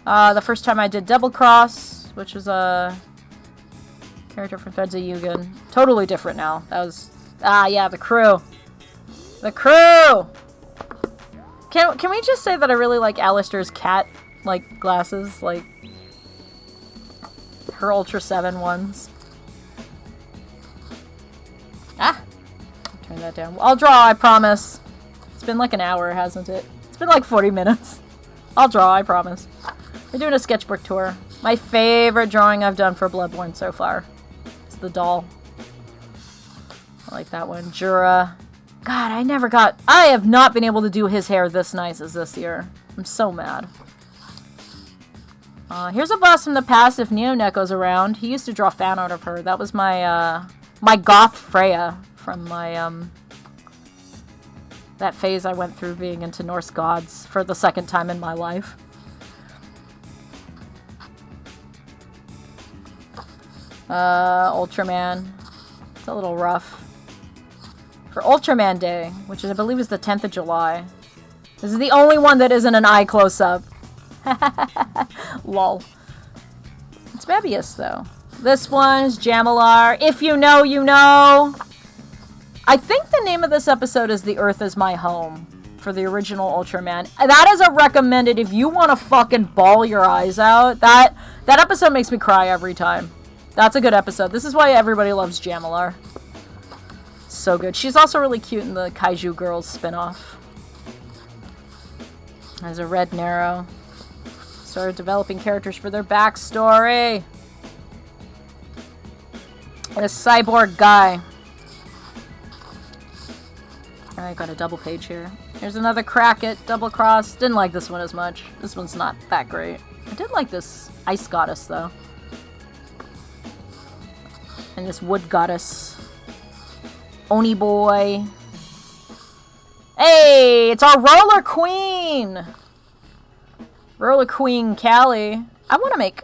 The first time I did Double Cross, which was a character from Threads of Yugen. Totally different now. That was... Ah, yeah, the crew. The crew! Can we just say that I really like Alistair's cat, like, glasses? Like, her Ultra 7 ones. Ah! Turn that down. I'll draw, I promise. It's been like an hour, hasn't it? It's been like 40 minutes. I'll draw, I promise. We're doing a sketchbook tour. My favorite drawing I've done for Bloodborne so far is the doll. I like that one. Jura. God, I have not been able to do his hair this nice as this year. I'm so mad. Here's a boss from the past if Neoneko's around. He used to draw fan art of her. That was my, my goth Freya from my, that phase I went through being into Norse gods for the second time in my life. Ultraman. It's a little rough. For Ultraman Day, which is, I believe is the 10th of July. This is the only one that isn't an eye close-up. Lol. It's Mebius, though. This one is Jamalar. If you know, you know. I think the name of this episode is The Earth is My Home for the original Ultraman. That is a recommended if you want to fucking bawl your eyes out. That episode makes me cry every time. That's a good episode. This is why everybody loves Jamalar. So good. She's also really cute in the Kaiju Girls spin-off. There's a Red Narrow. Started developing characters for their backstory. And a cyborg guy. I got a double page here. Here's another crack at Double Cross. Didn't like this one as much. This one's not that great. I did like this Ice Goddess, though. And this Wood Goddess. Oni Boy. Hey! It's our Roller Queen! Roller Queen Callie. I want to make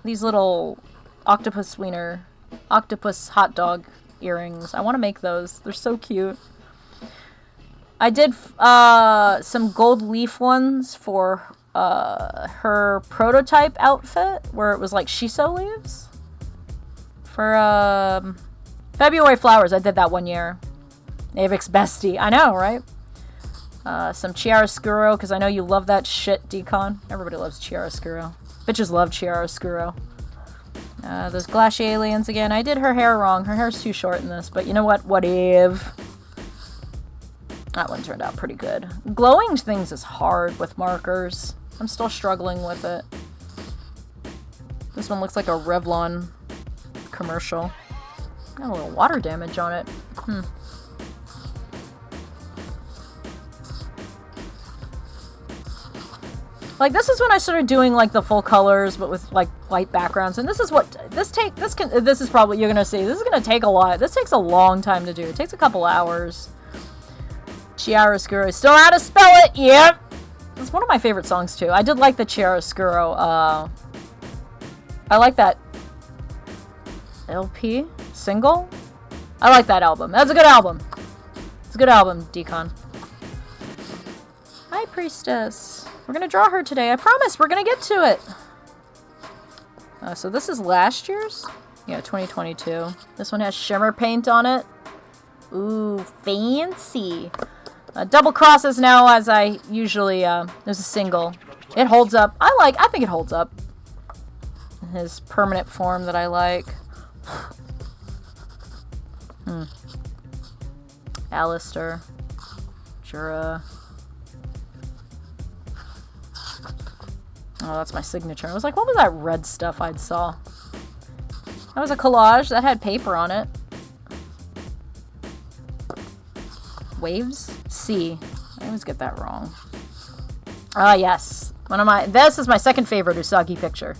these little octopus wiener, octopus hot dog earrings. I want to make those. They're so cute. I did some gold leaf ones for her prototype outfit, where it was like shiso leaves. For February Flowers, I did that one year. Navik's bestie. I know, right? Some chiaroscuro, because I know you love that shit, Decon. Everybody loves chiaroscuro. Bitches love chiaroscuro. Those Glacier aliens again. I did her hair wrong. Her hair's too short in this, but you know what? What if? That one turned out pretty good. Glowing things is hard with markers. I'm still struggling with it. This one looks like a Revlon commercial. Got a little water damage on it. Like, this is when I started doing, like, the full colors, but with, like, light backgrounds. And this is what, this is probably, you're gonna see, this is gonna take a lot. This takes a long time to do. It takes a couple hours. Chiaroscuro. Still know how to spell it! Yep! It's one of my favorite songs, too. I did like the Chiaroscuro, I like that LP? Single? I like that album. That's a good album. It's a good album, Decon. Hi, Priestess. We're gonna draw her today. I promise. We're gonna get to it. So this is last year's? Yeah, 2022. This one has shimmer paint on it. Ooh, fancy. Double crosses now, as I usually, there's a single. It holds up. I think it holds up. His permanent form that I like. Alistair. Jura. Oh, that's my signature. I was like, what was that red stuff I saw? That was a collage that had paper on it. Waves? C. I always get that wrong. Ah, yes. This is my second favorite Usagi picture.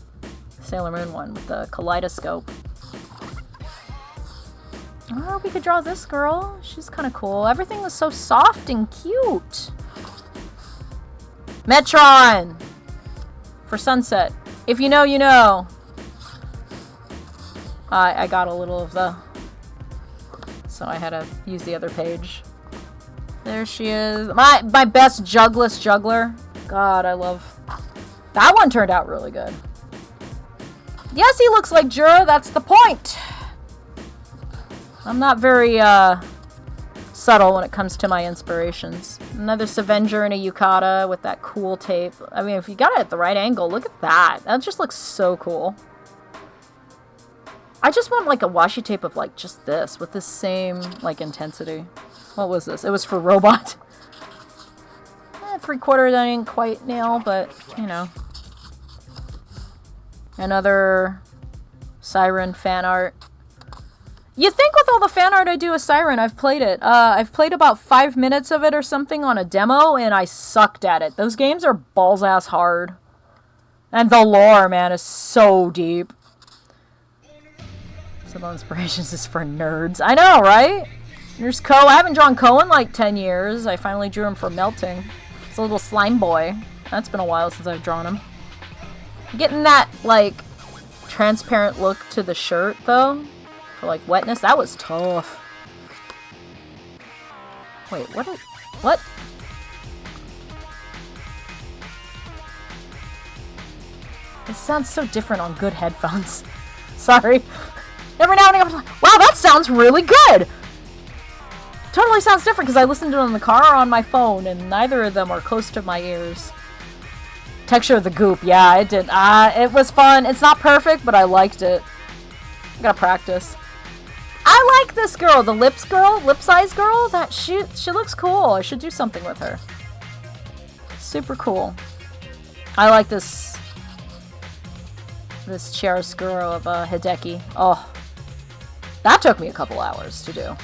Sailor Moon one with the kaleidoscope. Oh, we could draw this girl. She's kind of cool. Everything was so soft and cute. Metron! For Sunset. If you know, you know. I got a little of the... So I had to use the other page. There she is. My best jugless juggler. God, I love... That one turned out really good. Yes, he looks like Jura. That's the point. I'm not very subtle when it comes to my inspirations. Another Savenger and a Yukata with that cool tape. I mean, if you got it at the right angle, look at that. That just looks so cool. I just want like a washi tape of like just this with the same like intensity. What was this? It was for Robot. 3/4 I didn't quite nail, but you know. Another Siren fan art. You think with all the fan art I do with Siren, I've played it. I've played about 5 minutes of it or something on a demo, and I sucked at it. Those games are balls-ass hard. And the lore, man, is so deep. Some inspirations is for nerds. I know, right? There's Ko. I haven't drawn Ko in like 10 years. I finally drew him for Melting. It's a little slime boy. That's been a while since I've drawn him. Getting that, like, transparent look to the shirt, though. For, like, wetness. That was tough. Wait, what? What? It sounds so different on good headphones. Sorry. Every now and then I'm like, wow, that sounds really good! Totally sounds different because I listened to it in the car or on my phone, and neither of them are close to my ears. Texture of the goop, yeah, it did. It was fun. It's not perfect, but I liked it. I gotta practice. I like this girl, the lips girl, lip-size girl. That she looks cool. I should do something with her. Super cool. I like this chiaroscuro of Hideki. Oh, that took me a couple hours to do.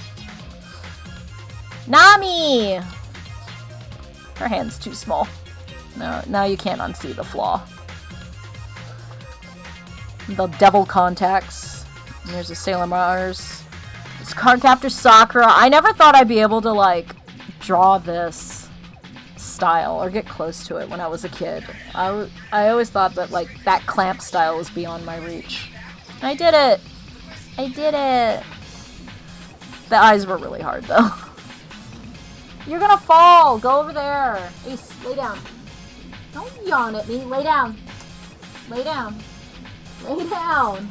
Nami! Her hand's too small. No, now you can't unsee the flaw. The devil contacts. And there's a Sailor Mars. It's Cardcaptor Sakura. I never thought I'd be able to, like, draw this style or get close to it when I was a kid. I always thought that, like, that clamp style was beyond my reach. I did it! I did it! The eyes were really hard, though. You're gonna fall! Go over there! Ace, lay down. Don't yawn at me. Lay down. Lay down. Lay down.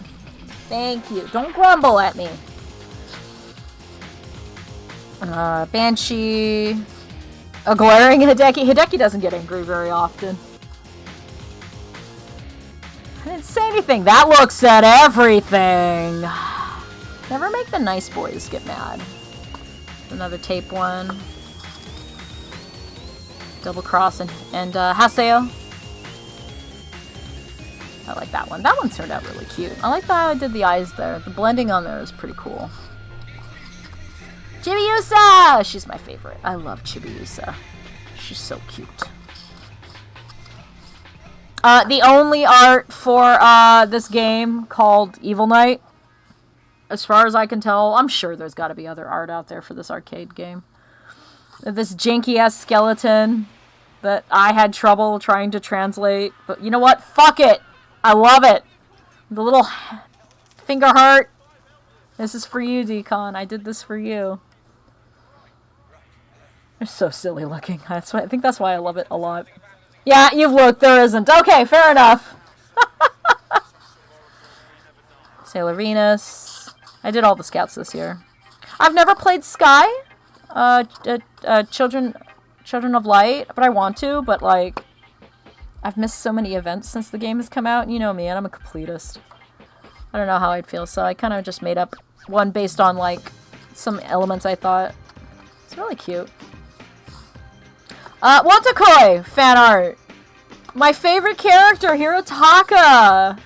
Thank you. Don't grumble at me. Banshee. A glaring Hideki. Hideki doesn't get angry very often. I didn't say anything. That looks at everything. Never make the nice boys get mad. Another tape one. Double Cross and Haseo. I like that one. That one turned out really cute. I like how I did the eyes there. The blending on there is pretty cool. Chibiusa! She's my favorite. I love Chibiusa. She's so cute. The only art for this game called Evil Knight, as far as I can tell, I'm sure there's got to be other art out there for this arcade game. This janky-ass skeleton that I had trouble trying to translate. But you know what? Fuck it! I love it! The little finger heart. This is for you, Decon. I did this for you. They're so silly looking. That's why, I think that's why I love it a lot. Yeah, you've looked. There isn't. Okay, fair enough. Sailor Venus. I did all the scouts this year. I've never played Sky. Children of Light, but I want to, but like I've missed so many events since the game has come out, and you know me, and I'm a completist. I don't know how I'd feel, so I kind of just made up one based on like some elements I thought. It's really cute. Watakoi fan art. My favorite character, Hirotaka.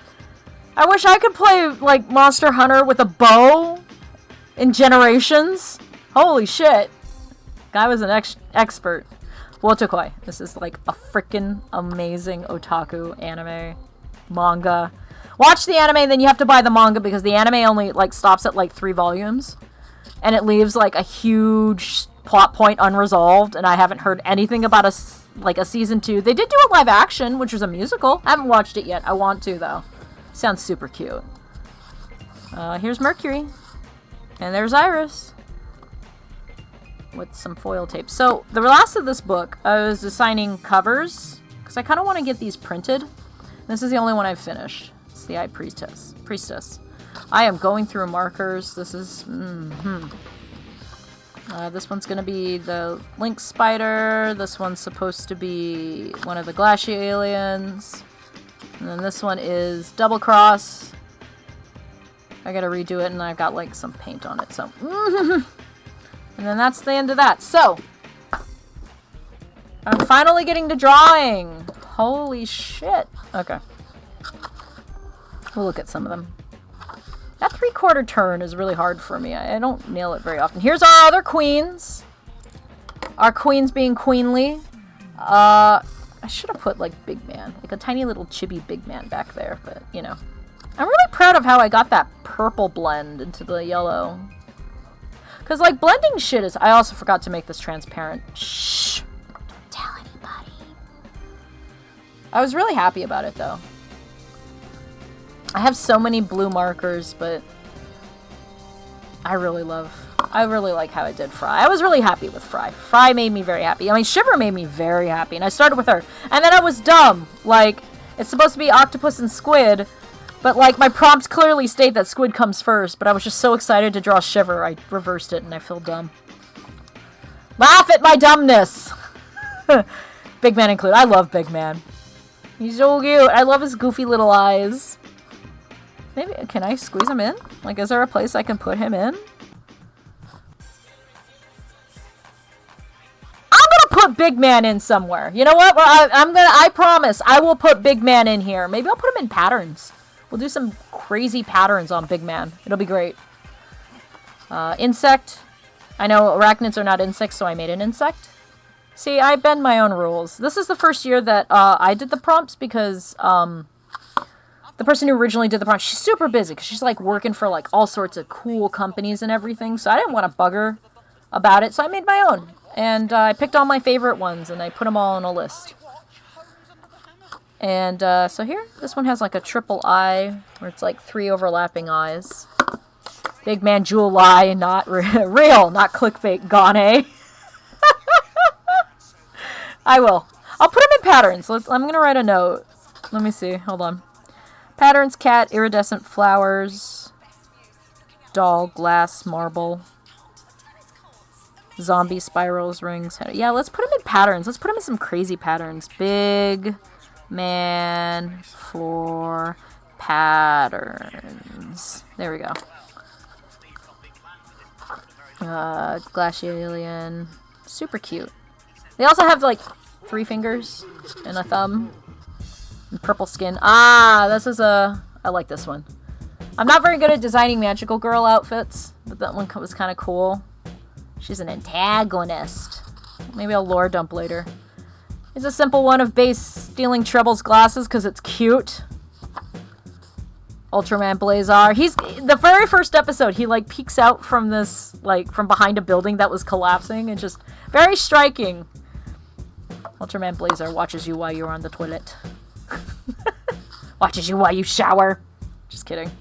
I wish I could play like Monster Hunter with a bow in Generations. Holy shit. Guy was an expert. Wotakoi. This is like a freaking amazing otaku anime manga. Watch the anime, then you have to buy the manga because the anime only like stops at like 3 volumes. And it leaves like a huge plot point unresolved, and I haven't heard anything about a season 2. They did do a live action, which was a musical. I haven't watched it yet. I want to though. Sounds super cute. Here's Mercury. And there's Iris. With some foil tape. So, the last of this book, I was designing covers, because I kind of want to get these printed. This is the only one I've finished. It's the Eye Priestess. I am going through markers. This is... this one's going to be the Link Spider. This one's supposed to be one of the Glacier aliens. And then this one is Double Cross. I gotta redo it, and I've got like some paint on it, so... And then that's the end of that. So, I'm finally getting to drawing. Holy shit. Okay. We'll look at some of them. That 3/4 turn is really hard for me. I don't nail it very often. Here's our other queens. Our queens being queenly. I should have put, like, big man. Like a tiny little chibi big man back there, but, you know. I'm really proud of how I got that purple blend into the yellow. Because, like, blending shit is... I also forgot to make this transparent. Shh. Don't tell anybody. I was really happy about it, though. I have so many blue markers, but I really like how I did Fry. I was really happy with Fry. Fry made me very happy. I mean, Shiver made me very happy, and I started with her. And then I was dumb. Like, it's supposed to be octopus and squid, but, like, my prompts clearly state that squid comes first, but I was just so excited to draw Shiver, I reversed it, and I feel dumb. Laugh at my dumbness! Big Man included. I love Big Man. He's so cute. I love his goofy little eyes. Maybe, can I squeeze him in? Like, is there a place I can put him in? I'm gonna put Big Man in somewhere. You know what? I promise, I will put Big Man in here. Maybe I'll put him in patterns. We'll do some crazy patterns on Big Man. It'll be great. Insect. I know arachnids are not insects, so I made an insect. See, I bend my own rules. This is the first year that I did the prompts because, the person who originally did the prompt, she's super busy because she's, like, working for, like, all sorts of cool companies and everything. So I didn't want to bug her about it. So I made my own. And I picked all my favorite ones and I put them all on a list. And so here, this one has, like, a triple eye where it's, like, 3 overlapping eyes. Big Man JulEYE, not real, not clickbait, gone, eh? I will. I'll put them in patterns. I'm going to write a note. Let me see. Hold on. Patterns, cat, iridescent flowers, doll, glass, marble, zombie, spirals, rings. Yeah, let's put them in patterns. Let's put them in some crazy patterns. Big Man floor patterns. There we go. Glassy alien. Super cute. They also have, like, 3 fingers and a thumb. Purple skin. Ah, this is I like this one. I'm not very good at designing magical girl outfits, but that one was kind of cool. She's an antagonist. Maybe I'll lore dump later. It's a simple one of base stealing Treble's glasses because it's cute. Ultraman Blazar. He's the very first episode. He, like, peeks out from this, like, from behind a building that was collapsing, and just very striking. Ultraman Blazar watches you while you're on the toilet. Watches you while you shower. Just kidding.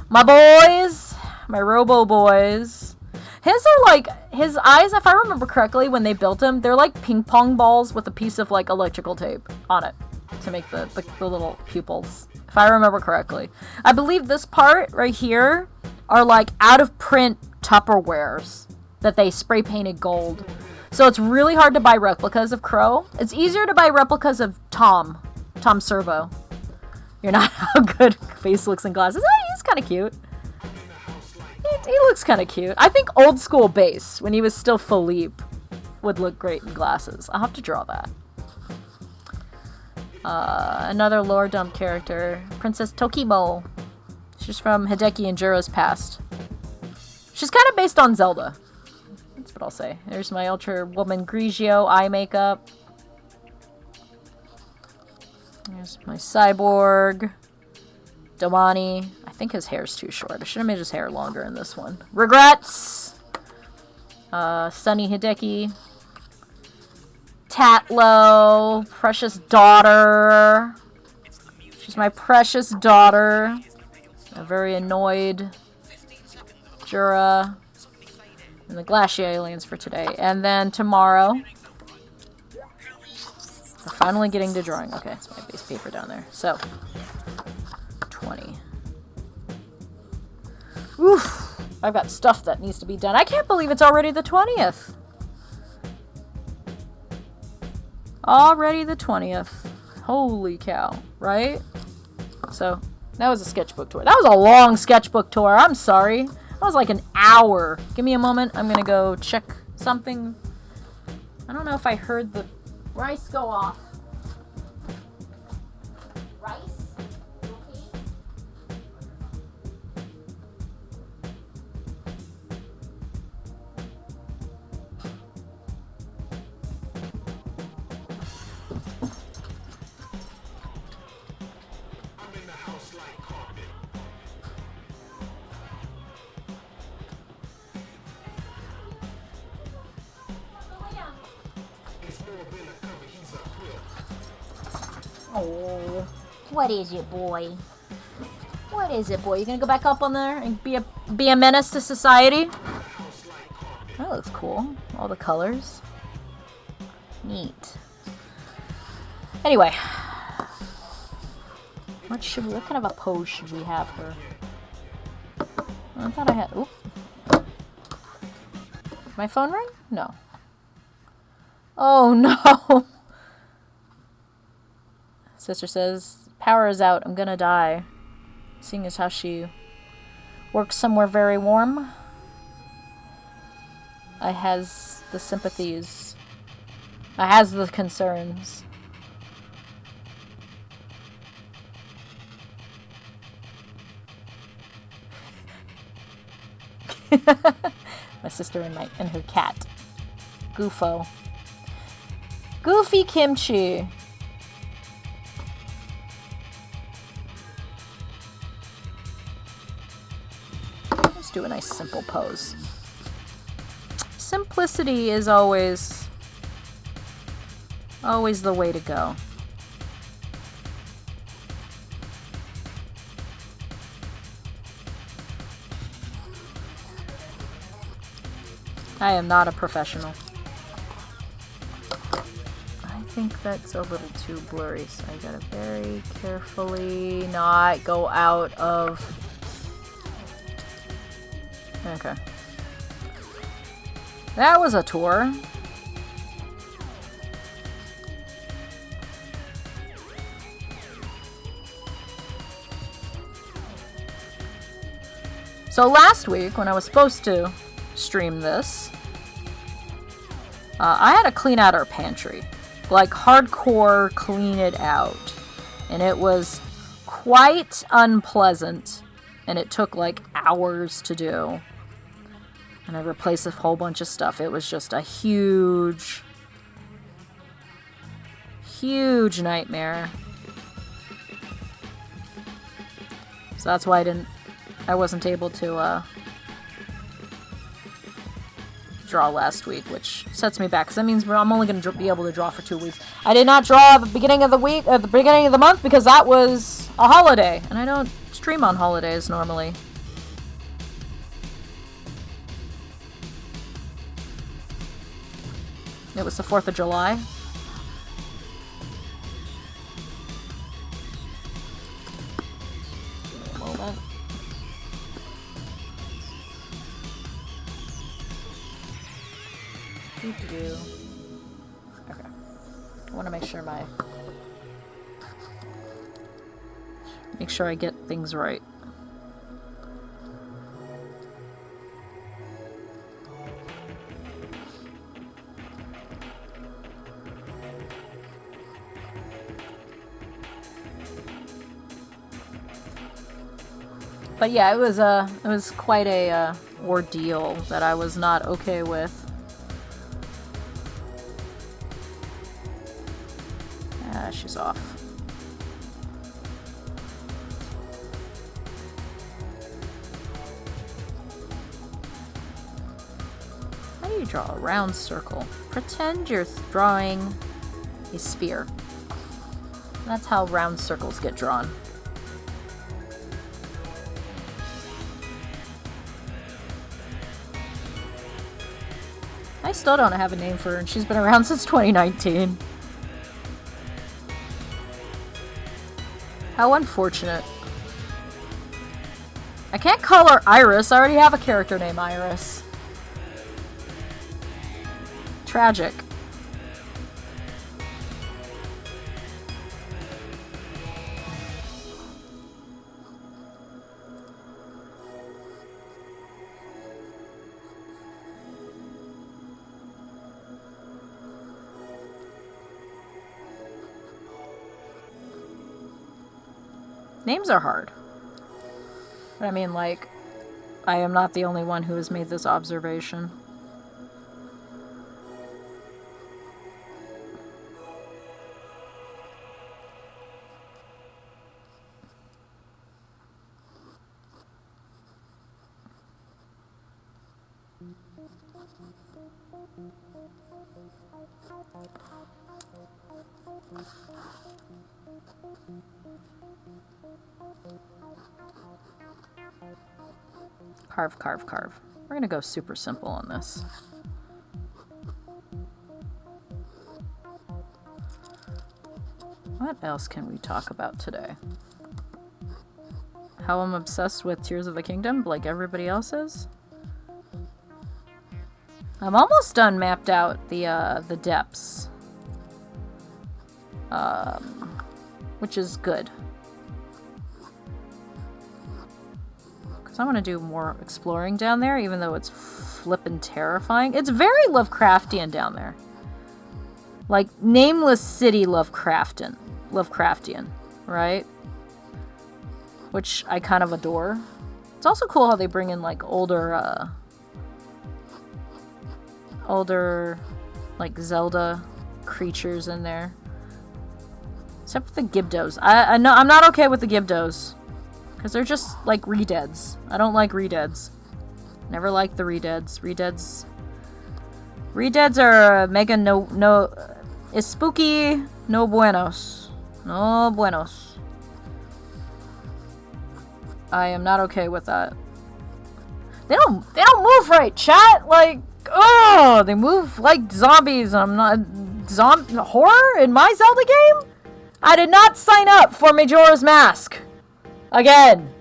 My boys. My Robo boys. His are like, his eyes, if I remember correctly, when they built him, they're like ping pong balls with a piece of, like, electrical tape on it to make the little pupils. If I remember correctly. I believe this part right here are, like, out of print Tupperwares that they spray painted gold. So it's really hard to buy replicas of Crow. It's easier to buy replicas of Tom Servo. You're not how good face looks in glasses. Oh, he's kind of cute. He looks kind of cute. I think old school Base, when he was still Philippe, would look great in glasses. I'll have to draw that. Another lore dump character. Princess Tokimo. She's from Hideki and Jiro's past. She's kind of based on Zelda. That's what I'll say. There's my Ultra Woman Grigio eye makeup. There's my Cyborg. Domani. I think his hair's too short. I should have made his hair longer in this one. Regrets! Sunny Hideki. Tatlo. Precious daughter. She's my precious daughter. A very annoyed Jura. And the Glacier aliens for today. And then tomorrow, we're finally getting to drawing. Okay, it's my base paper down there. So, 20. Oof! I've got stuff that needs to be done. I can't believe it's already the 20th. Already the 20th. Holy cow, right? So, that was a sketchbook tour. That was a long sketchbook tour. I'm sorry. That was like an hour. Give me a moment. I'm gonna go check something. I don't know if I heard the rice go off. Rice? Okay. Oh, what is it, boy? What is it, boy? You gonna go back up on there and be a menace to society? That looks cool. All the colors. Neat. Anyway, what kind of a pose should we have her? I thought I had. Oop. My phone ring? No. Oh no. Sister says, power is out. I'm gonna die. Seeing as how she works somewhere very warm. I has the sympathies. I has the concerns. My sister and her cat. Goofo. Goofy Kimchi. Let's do a nice simple pose. Simplicity is always the way to go. I am not a professional. I think that's a little too blurry, so I gotta very carefully not go out of... Okay. That was a tour. So last week, when I was supposed to stream this, I had to clean out our pantry. Like, hardcore clean it out. And it was quite unpleasant. And it took, like, hours to do. And I replaced a whole bunch of stuff. It was just a huge nightmare. So that's why I wasn't able to draw last week, which sets me back, because that means I'm only going to be able to draw for 2 weeks. I did not draw at the beginning of the week, at the beginning of the month, because that was a holiday, and I don't stream on holidays normally. It was the 4th of July. Give me a moment. Okay. I want to make sure I get things right. But yeah, it was quite a ordeal that I was not okay with. She's off. How do you draw a round circle? Pretend you're drawing a spear. That's how round circles get drawn. I still don't have a name for her, and she's been around since 2019. How unfortunate. I can't call her Iris. I already have a character named Iris. Tragic. Names are hard. But I mean, like, I am not the only one who has made this observation. Carve, carve, carve. We're gonna go super simple on this. What else can we talk about today? How I'm obsessed with Tears of the Kingdom, like everybody else is. I'm almost done mapped out the depths. Which is good. Because I want to do more exploring down there, even though it's flippin' terrifying. It's very Lovecraftian down there. Like, Nameless City Lovecraftian, right? Which I kind of adore. It's also cool how they bring in, like, older, like, Zelda creatures in there. Except for the Gibdos. I know I'm not okay with the Gibdos. Because they're just, like, redeads. I don't like redeads. Never liked the redeads. Redeads are mega no... It's spooky. No buenos. No buenos. I am not okay with that. They don't move right, chat! Like, oh, they move like zombies. I'm not... horror in my Zelda game? I did not sign up for Majora's Mask. Again.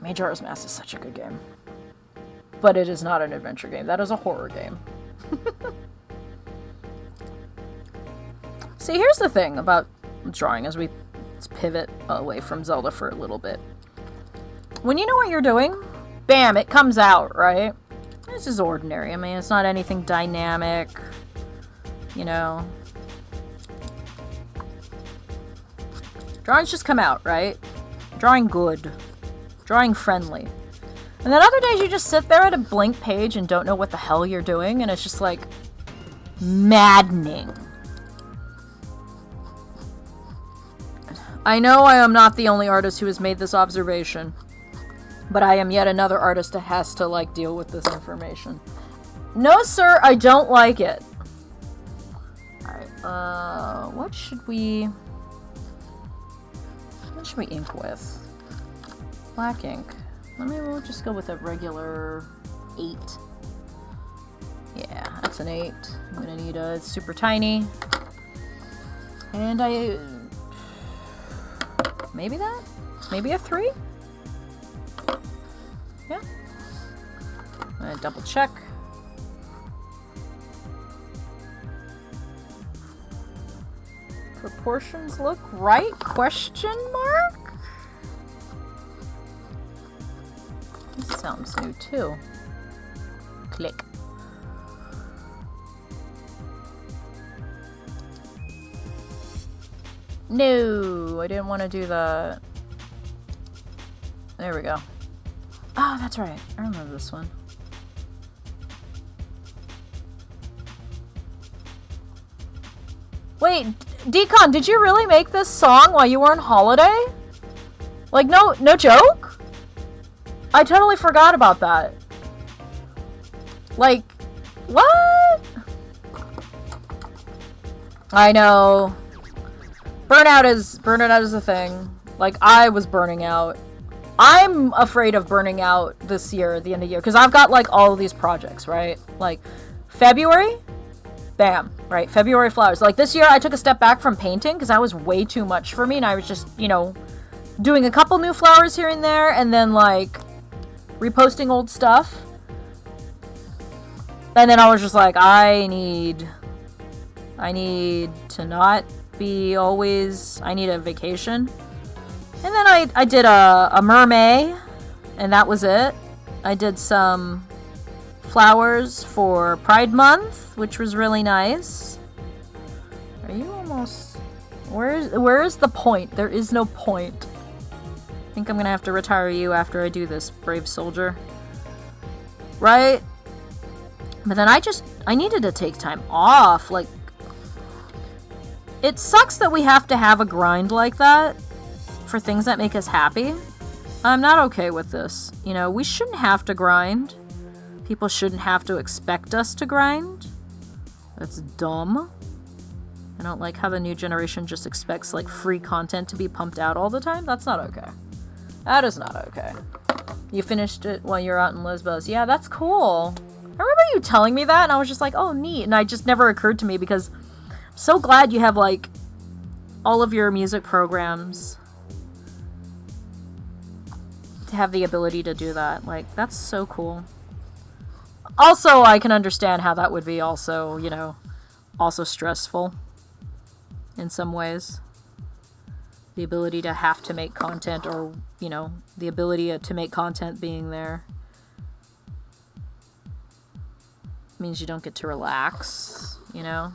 Majora's Mask is such a good game. But it is not an adventure game. That is a horror game. See, here's the thing about drawing as we pivot away from Zelda for a little bit. When you know what you're doing, bam, it comes out, right? This is ordinary. I mean, it's not anything dynamic, you know. Drawings just come out, right? Drawing good. Drawing friendly. And then other days you just sit there at a blank page and don't know what the hell you're doing, and it's just like maddening. I know I am not the only artist who has made this observation, but I am yet another artist that has to, like, deal with this information. No, sir, I don't like it. Alright, what should we ink with? Black ink. We'll just go with a regular 8. Yeah, that's an 8. I'm gonna need a super tiny. And maybe that? Maybe a 3? Yeah. I'm gonna double check. Proportions look right? Question mark? This sounds new too. Click. No, I didn't want to do that. There we go. Oh, that's right. I remember this one. Wait, Decon, did you really make this song while you were on holiday? Like, no joke? I totally forgot about that. Like, what? I know. Burnout is a thing. Like, I was burning out. I'm afraid of burning out this year, at the end of the year, because I've got, like, all of these projects, right? Like, February, bam, right? February flowers. Like, this year I took a step back from painting because that was way too much for me, and I was just, you know, doing a couple new flowers here and there, and then, like, reposting old stuff. And then I was just like, I need to not be always, I need a vacation. And then I did a mermaid, and that was it. I did some flowers for Pride Month, which was really nice. Are you almost... Where is the point? There is no point. I think I'm gonna have to retire you after I do this, brave soldier. Right? But then I needed to take time off. Like, it sucks that we have to have a grind like that for things that make us happy. I'm not okay with this. You know, we shouldn't have to grind. People shouldn't have to expect us to grind. That's dumb. I don't like how the new generation just expects, like, free content to be pumped out all the time. That's not okay. That is not okay. You finished it while you're out in Lesbos. Yeah, that's cool. I remember you telling me that, and I was just like, oh, neat. And it just never occurred to me, because I'm so glad you have, like, all of your music programs to have the ability to do that. Like, that's so cool. Also, I can understand how that would be also, you know, also stressful in some ways. The ability to have to make content, or, you know, the ability to make content being there means you don't get to relax, you know?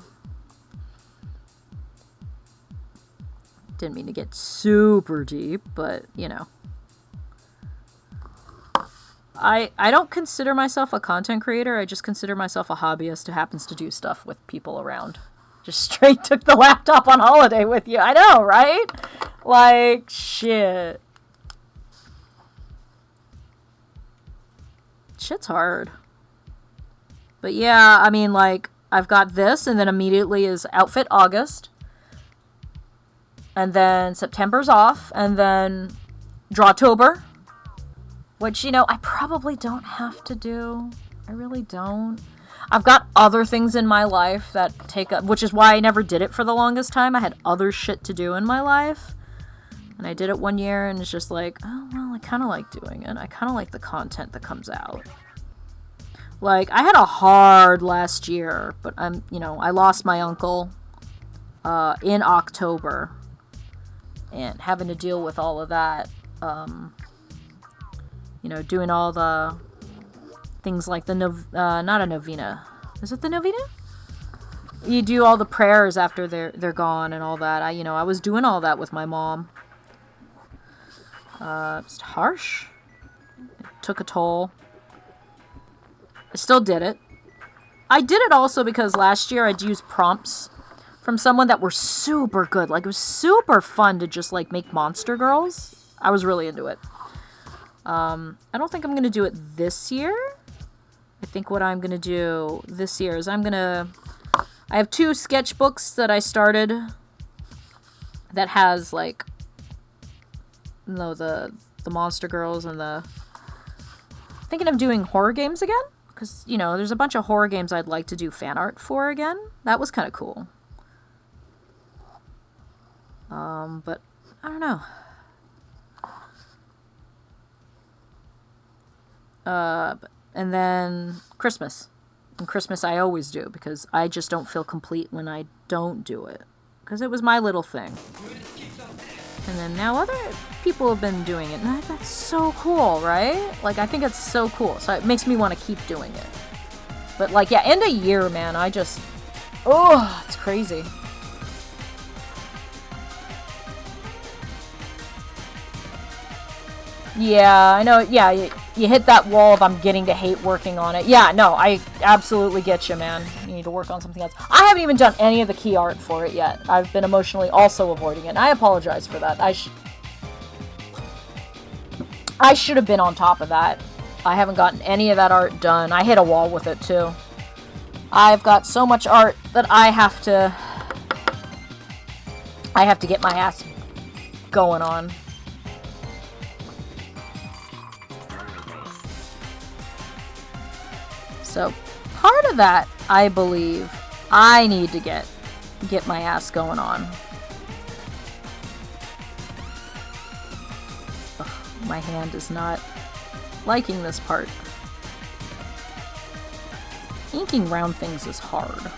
Didn't mean to get super deep, but, you know. I don't consider myself a content creator. I just consider myself a hobbyist who happens to do stuff with people around. Just straight took the laptop on holiday with you. I know, right? Like, shit. Shit's hard. But yeah, I mean, like, I've got this, and then immediately is Outfit August. And then September's off, and then Drawtober. Which, you know, I probably don't have to do. I really don't. I've got other things in my life that take up, which is why I never did it for the longest time. I had other shit to do in my life. And I did it one year, and it's just like, oh, well, I kind of like doing it. I kind of like the content that comes out. Like, I had a hard last year, but you know, I lost my uncle in October. And having to deal with all of that, you know, doing all the things like the, not a novena. Is it the novena? You do all the prayers after they're gone and all that. I was doing all that with my mom. It's harsh. It took a toll. I still did it. I did it also because last year I'd used prompts from someone that were super good. Like, it was super fun to just, like, make monster girls. I was really into it. I don't think I'm going to do it this year. I think what I'm going to do this year is I have 2 sketchbooks that I started that has, like, you know, the monster girls and thinking of doing horror games again. Because, you know, there's a bunch of horror games I'd like to do fan art for again. That was kind of cool. But I don't know. And then Christmas. And Christmas I always do, because I just don't feel complete when I don't do it. Because it was my little thing. And then now other people have been doing it, and that's so cool, right? Like, I think it's so cool. So it makes me want to keep doing it. But, like, yeah, end of year, man, it's crazy. Yeah, I know. Yeah, you hit that wall of I'm getting to hate working on it. Yeah, no, I absolutely get you, man. You need to work on something else. I haven't even done any of the key art for it yet. I've been emotionally also avoiding it, and I apologize for that. I should have been on top of that. I haven't gotten any of that art done. I hit a wall with it, too. I've got so much art that I have to get my ass going on. So, part of that, I believe, I need to get my ass going on. Ugh, my hand is not liking this part. Inking round things is hard.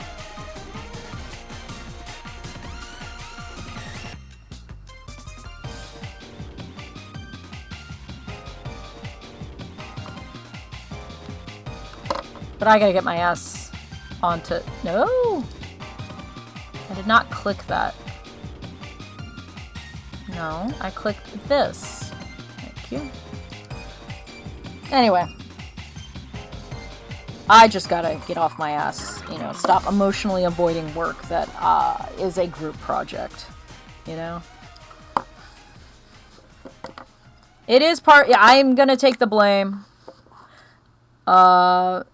But I gotta get my ass onto... No! I did not click that. No, I clicked this. Thank you. Anyway. I just gotta get off my ass. You know, stop emotionally avoiding work that is a group project. You know? It is part... Yeah, I'm gonna take the blame. And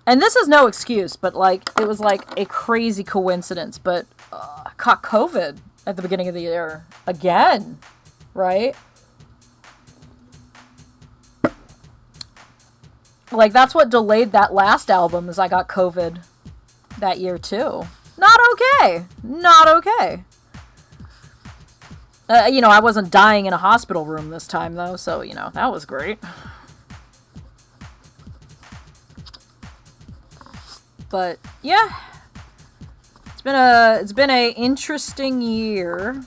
this is no excuse, but, like, it was, like, a crazy coincidence. But I caught COVID at the beginning of the year. Again. Right? Like, that's what delayed that last album, is I got COVID that year, too. Not okay. Not okay. You know, I wasn't dying in a hospital room this time, though, so, you know, that was great. But, yeah. It's been a interesting year.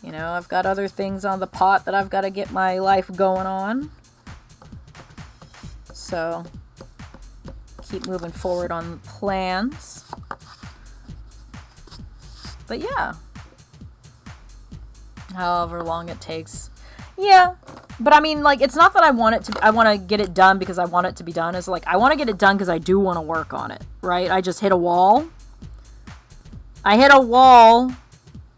You know, I've got other things on the pot that I've got to get my life going on. So, keep moving forward on plans. But yeah. However long it takes. Yeah. But I mean, like, it's not that I want to get it done because I want it to be done. It's like, I want to get it done because I do want to work on it, right? I just hit a wall. I hit a wall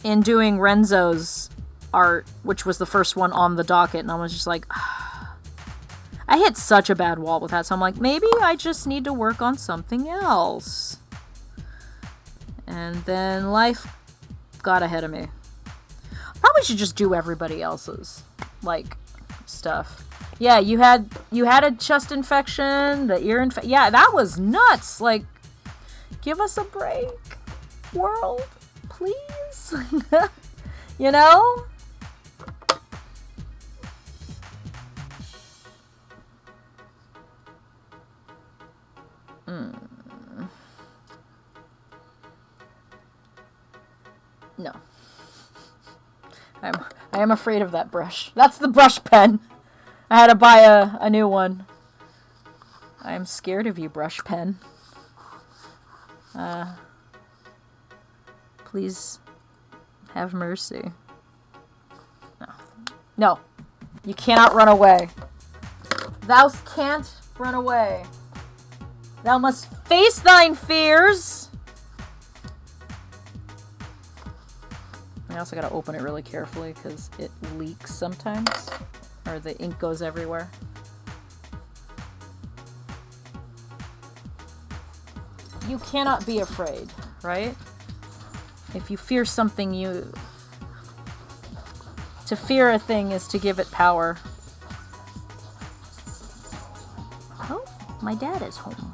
in doing Renzo's art, which was the first one on the docket, and I was just like, I hit such a bad wall with that, so I'm like, maybe I just need to work on something else. And then life got ahead of me. Probably should just do everybody else's, like, stuff. Yeah, you had a chest infection, the ear infection. Yeah, that was nuts. Like, give us a break, world, please. You know? No. I am afraid of that brush. That's the brush pen. I had to buy a new one. I am scared of you, brush pen. Please have mercy. No. No. You cannot run away. Thou can't run away. Thou must face thine fears. I also gotta open it really carefully because it leaks sometimes. Or the ink goes everywhere. You cannot be afraid, right? If you fear something, to fear a thing is to give it power. Oh, my dad is home.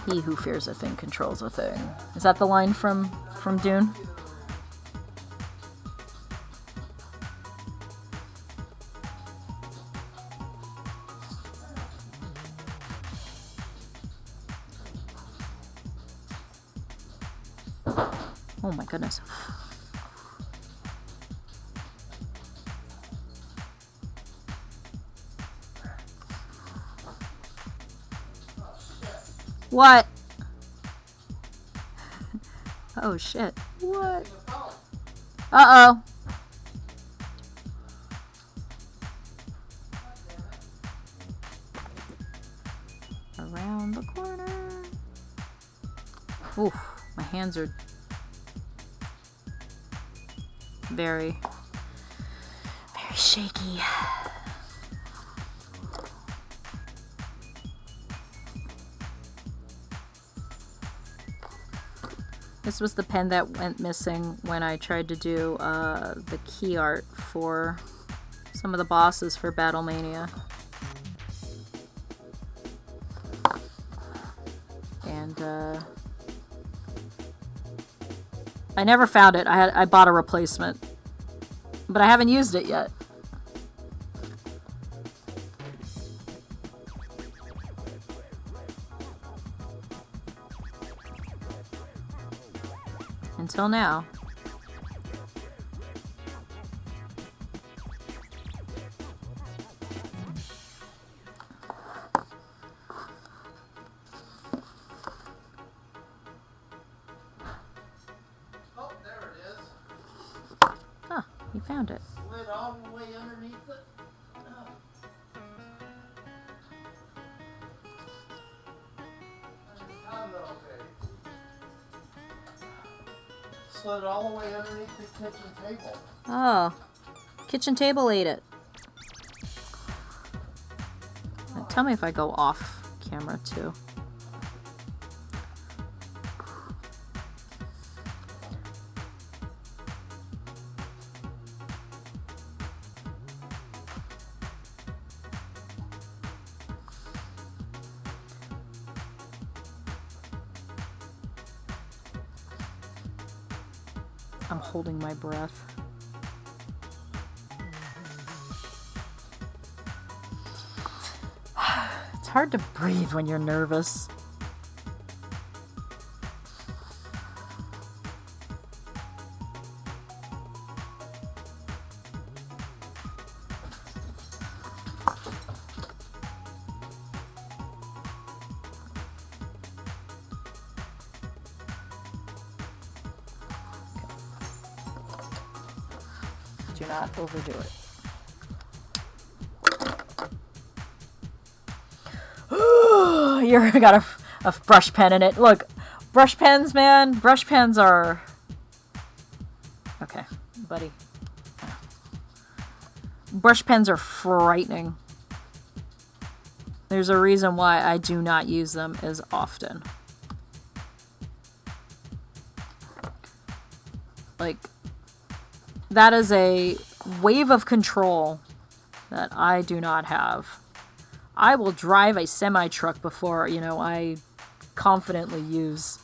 He who fears a thing controls a thing. Is that the line from Dune? Oh my goodness. What? Oh shit. What? Uh-oh. Around the corner. Oof, my hands are very shaky. This was the pen that went missing when I tried to do the key art for some of the bosses for Battlemania. And I never found it. I bought a replacement, but I haven't used it yet. Until now. Oh, there it is. Huh, you found it. Slid all the way underneath it. slid it all the way underneath the kitchen table. Oh. Kitchen table ate it. Now tell me if I go off camera too. I'm holding my breath. It's hard to breathe when you're nervous. Do not overdo it. You're got a brush pen in it. Look, brush pens, man. Brush pens are... Okay, buddy. Brush pens are frightening. There's a reason why I do not use them as often. Like, that is a wave of control that I do not have. I will drive a semi-truck before, you know, I confidently use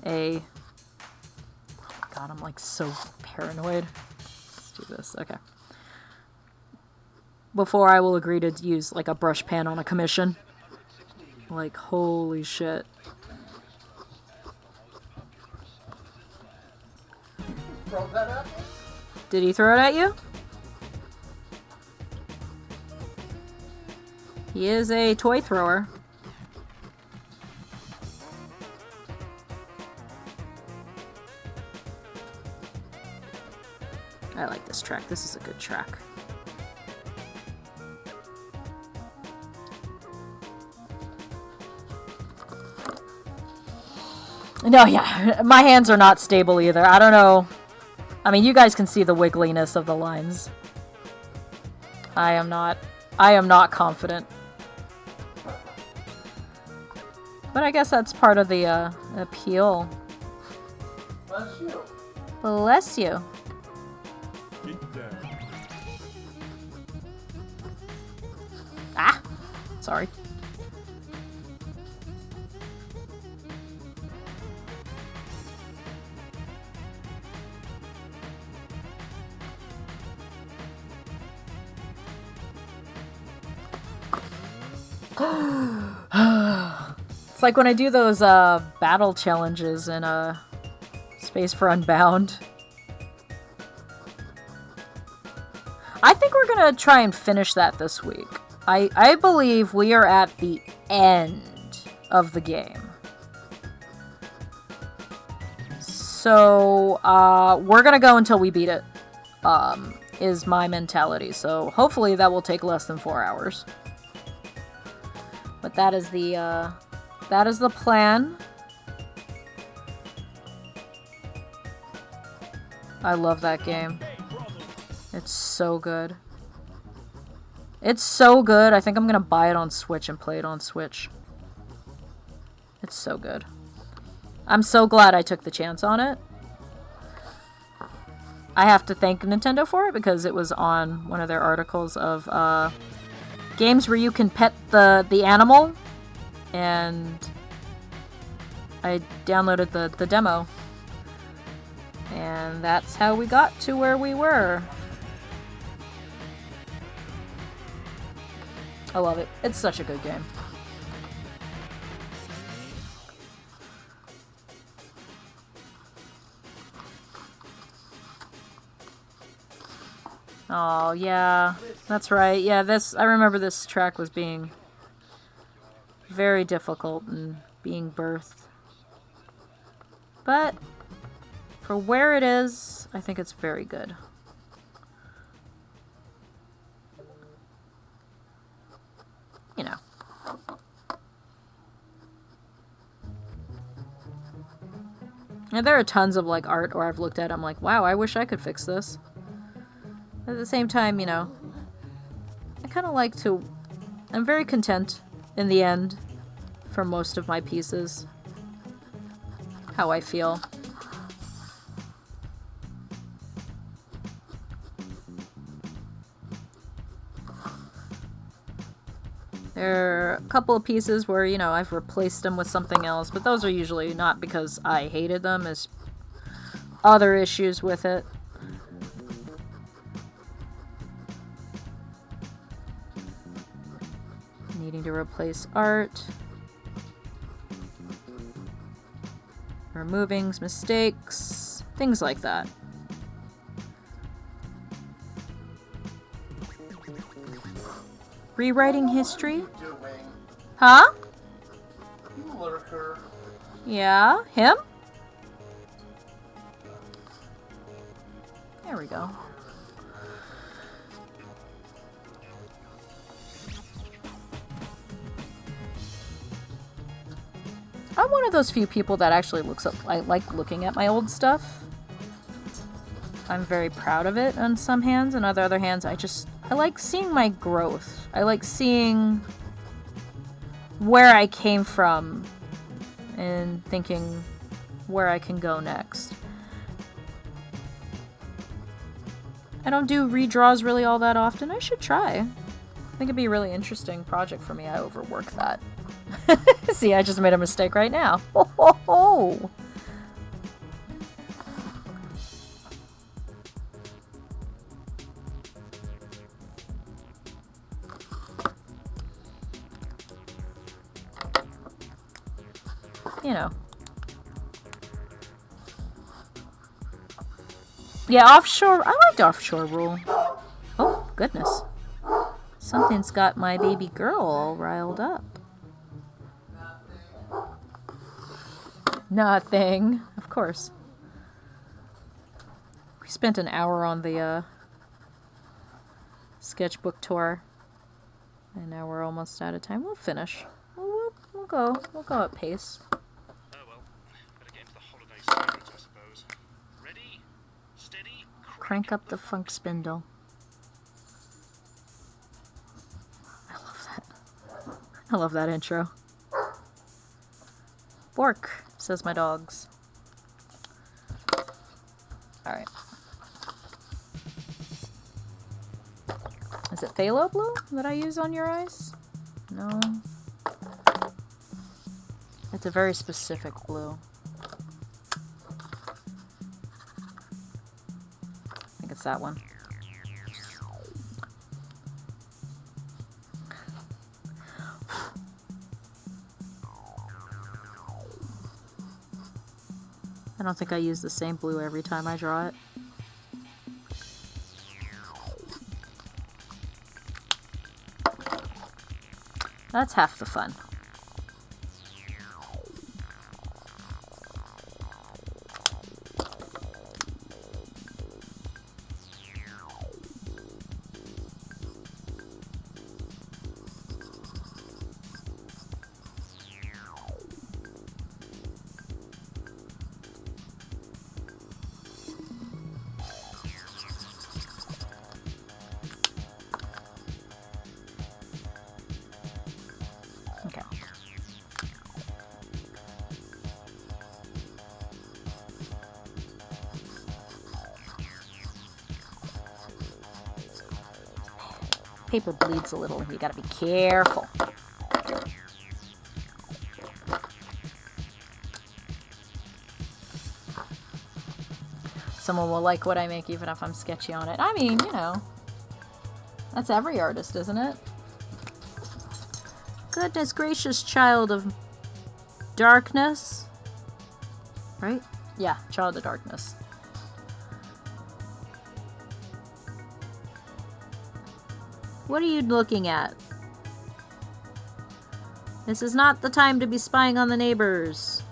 a... Oh my god, I'm like so paranoid. Let's do this, okay. Before I will agree to use like a brush pen on a commission. Like, holy shit. Throw that at me? Did he throw it at you? He is a toy thrower. I like this track. This is a good track. No, yeah, my hands are not stable either. I don't know. I mean, you guys can see the wiggliness of the lines. I am not confident. But I guess that's part of the appeal. Bless you. Bless you. Ah! Sorry. It's like when I do those battle challenges in Space for Unbound. I think we're gonna try and finish that this week. I believe we are at the end of the game. So we're gonna go until we beat it, is my mentality. So hopefully that will take less than 4 hours. But that is the plan. I love that game. It's so good. It's so good. I think I'm gonna buy it on Switch and play it on Switch. It's so good. I'm so glad I took the chance on it. I have to thank Nintendo for it because it was on one of their articles of games where you can pet the animal, and I downloaded the demo, and that's how we got to where we were. I love it. It's such a good game. Oh, yeah. That's right. Yeah, I remember this track was being very difficult and being birthed. But for where it is, I think it's very good. You know. And there are tons of like art or I've looked at, I'm like, wow, I wish I could fix this. At the same time, you know, I kind of like to... I'm very content in the end for most of my pieces. How I feel. There are a couple of pieces where, you know, I've replaced them with something else, but those are usually not because I hated them, it's other issues with it. Needing to replace art. Removing mistakes. Things like that. Rewriting history? What are you doing? Huh? You lurker. Yeah? Him? There we go. I'm one of those few people that actually I like looking at my old stuff. I'm very proud of it on some hands, and on other hands, I like seeing my growth. I like seeing where I came from and thinking where I can go next. I don't do redraws really all that often. I should try. I think it'd be a really interesting project for me. I overwork that. See, I just made a mistake right now. Ho, ho, ho. You know. Yeah, offshore. I liked offshore rule. Oh, goodness. Something's got my baby girl all riled up. Nothing. Of course. We spent an hour on the sketchbook tour. And now we're almost out of time. We'll finish. We'll go at pace. Oh well, better get into the holiday spirit, I suppose. Ready, steady, Crank up the funk spindle. I love that. I love that intro. Bork, says my dogs. Alright. Is it phthalo blue that I use on your eyes? No. It's a very specific blue. I think it's that one. I don't think I use the same blue every time I draw it. That's half the fun. Paper bleeds a little. You gotta be careful. Someone will like what I make even if I'm sketchy on it. I mean, you know, that's every artist, isn't it? Goodness gracious, child of darkness. Right? Yeah, child of darkness. What are you looking at? This is not the time to be spying on the neighbors.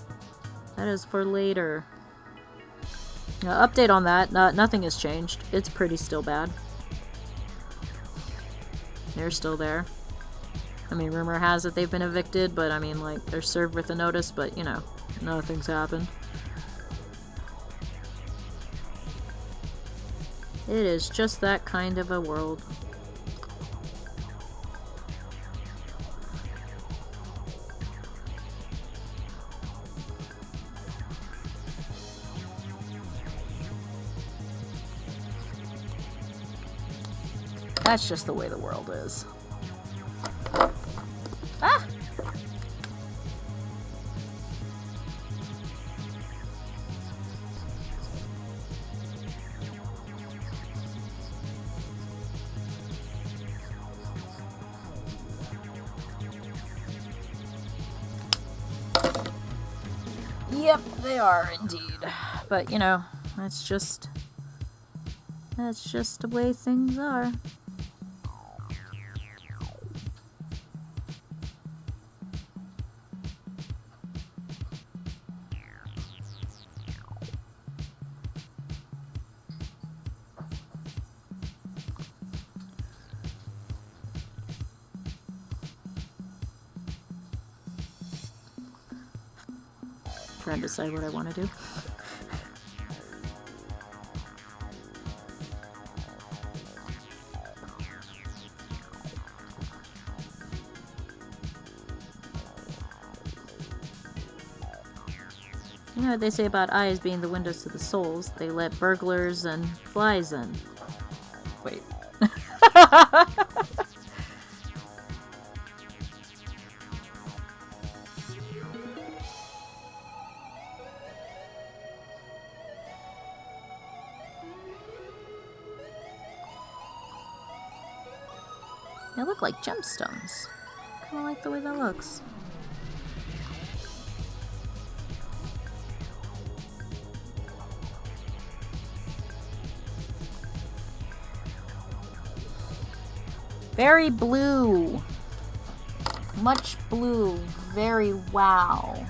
That is for later. Now, update on that. Nothing has changed. It's pretty still bad. They're still there. I mean, rumor has it they've been evicted, but I mean, like, they're served with a notice, but, you know, nothing's happened. It is just that kind of a world. That's just the way the world is. Ah! Yep, they are indeed. But, you know, that's just the way things are. Trying to decide what I want to do. You know what they say about eyes being the windows to the souls? They let burglars and flies in. Wait. They look like gemstones. Kind of like the way that looks. Very blue. Much blue. Very wow.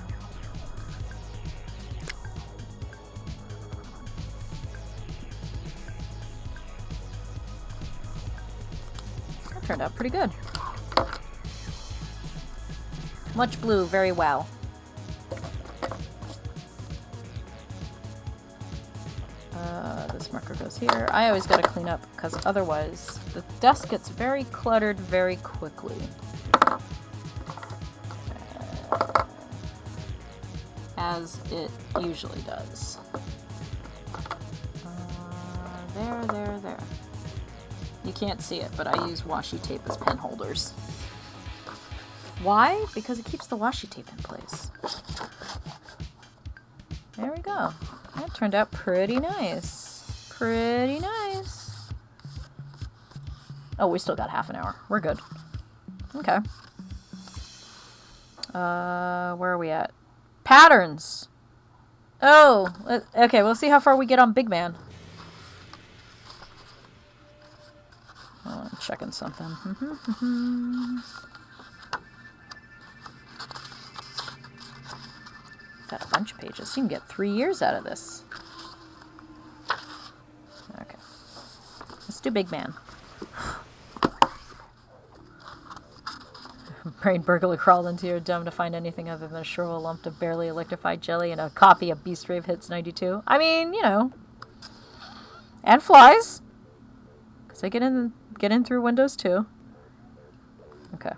That turned out pretty good. Much blue. Very wow. This marker goes here. I always gotta clean up because otherwise the desk gets very cluttered very quickly. As it usually does. There. You can't see it, but I use washi tape as pen holders. Why? Because it keeps the washi tape in place. There we go. That turned out pretty nice. Pretty nice. Oh, we still got half an hour. We're good. Okay. Where are we at? Patterns. Oh, okay. We'll see how far we get on Big Man. Oh, I'm checking something. Got a bunch of pages. You can get 3 years out of this. Okay. Let's do Big Man. Brain burglar crawled into your dome to find anything other than a shriveled lump of barely electrified jelly and a copy of Beast Rave Hits 92. I mean, you know. And flies. Because they get in through windows too. Okay.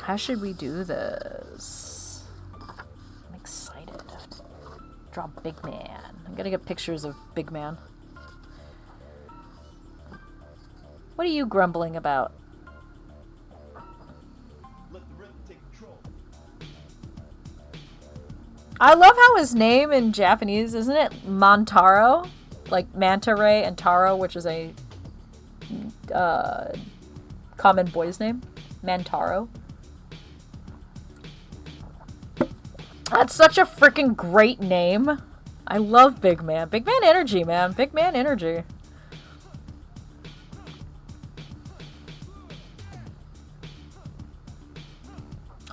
How should we do this? I'm excited. I have to draw Big Man. I'm gonna get pictures of Big Man. What are you grumbling about? Let the rhythm take control. I love how his name in Japanese, isn't it Mantaro? Like Manta Ray and Taro, which is a common boy's name. Mantaro. That's such a freaking great name. I love Big Man. Big Man energy, man. Big Man energy.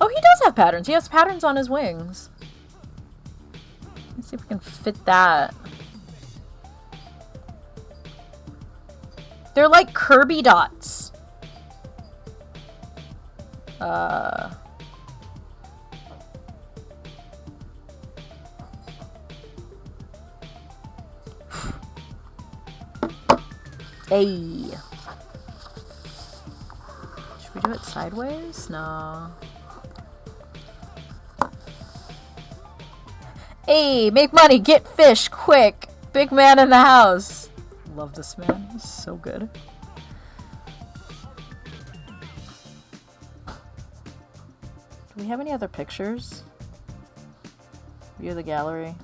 Oh, he does have patterns. He has patterns on his wings. Let's see if we can fit that. They're like Kirby dots. Hey. Should we do it sideways? No. Hey, make money, get fish, quick. Big man in the house. Love this man. He's so good. Do we have any other pictures? View the gallery.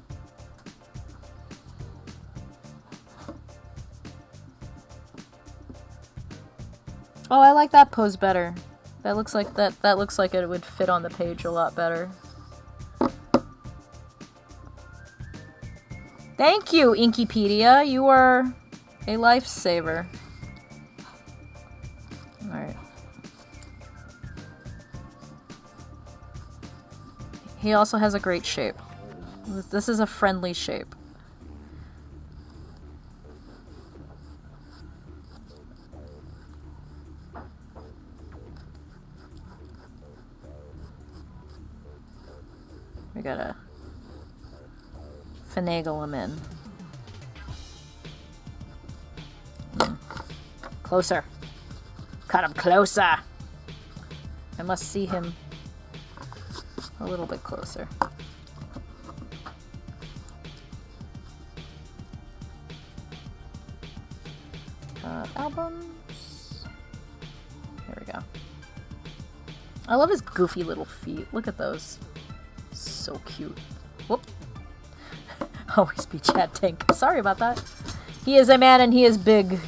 Oh, I like that pose better. That looks like that looks like it would fit on the page a lot better. Thank you, Inkypedia. You are a lifesaver. Alright. He also has a great shape. This is a friendly shape. We gotta finagle him in. Closer. Cut him closer. I must see him a little bit closer. Albums. There we go. I love his goofy little feet. Look at those. So cute. Whoop. Always be Chad Tank. Sorry about that. He is a man and he is big.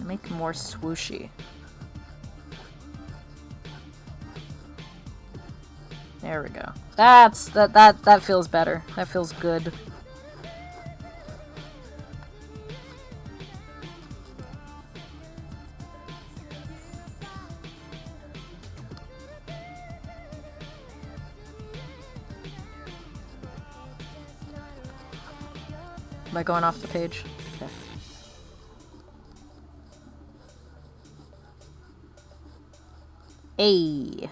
Make him more swooshy. There we go. That feels better. That feels good. Am I going off the page? Okay. Hey.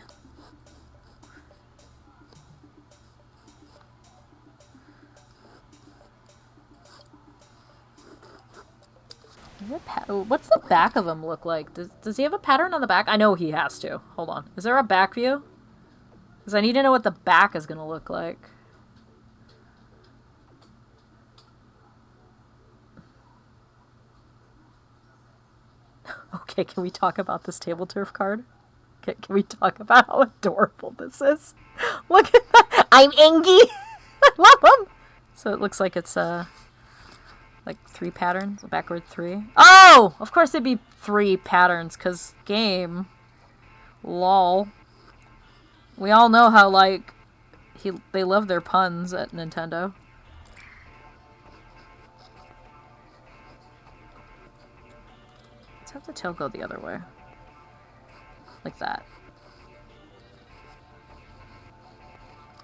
What's the back of him look like? Does he have a pattern on the back? I know he has to. Hold on. Is there a back view? Because I need to know what the back is going to look like. Okay, can we talk about this table turf card? Can we talk about how adorable this is? Look at that! I'm Engie! I love him! So it looks like it's, like 3 patterns, a backward 3. Oh! Of course it'd be 3 patterns, because game. Lol. We all know how, like, they love their puns at Nintendo. Let's have the tail go the other way. Like that.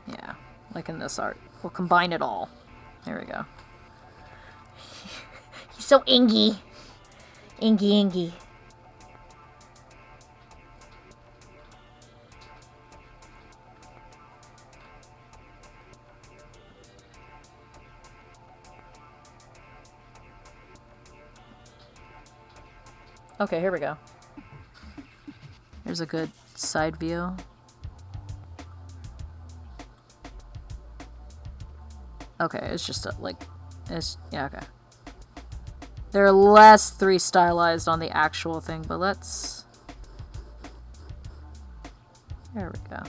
Yeah, like in this art. We'll combine it all. There we go. He's so ingy. Ingy. Okay, here we go. Here's a good side view. Okay, it's just yeah, okay. They're less 3 stylized on the actual thing, but let's... There we go.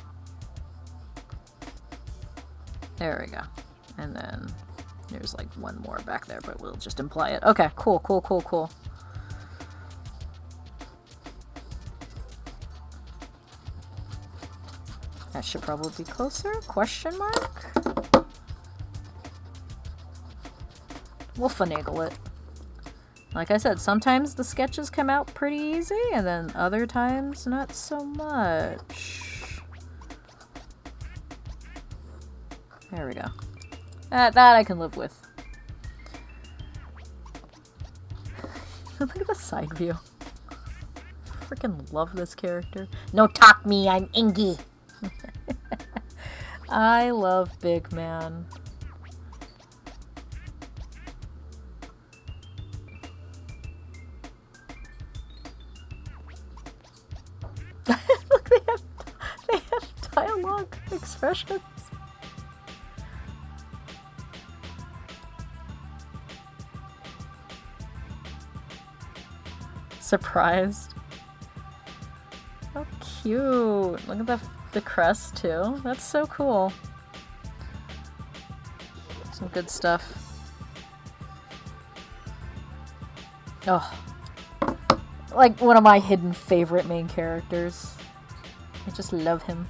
There we go. And then there's like 1 more back there, but we'll just imply it. Okay, cool. That should probably be closer? Question mark? We'll finagle it. Like I said, sometimes the sketches come out pretty easy, and then other times not so much. There we go. That I can live with. Look at the side view. freaking love this character. No talk me, I'm Ingy. I love Big Man. Look, they have dialogue expressions. Surprised. Oh, cute. Look at the crest, too. That's so cool. Some good stuff. Oh. Like, one of my hidden favorite main characters. I just love him.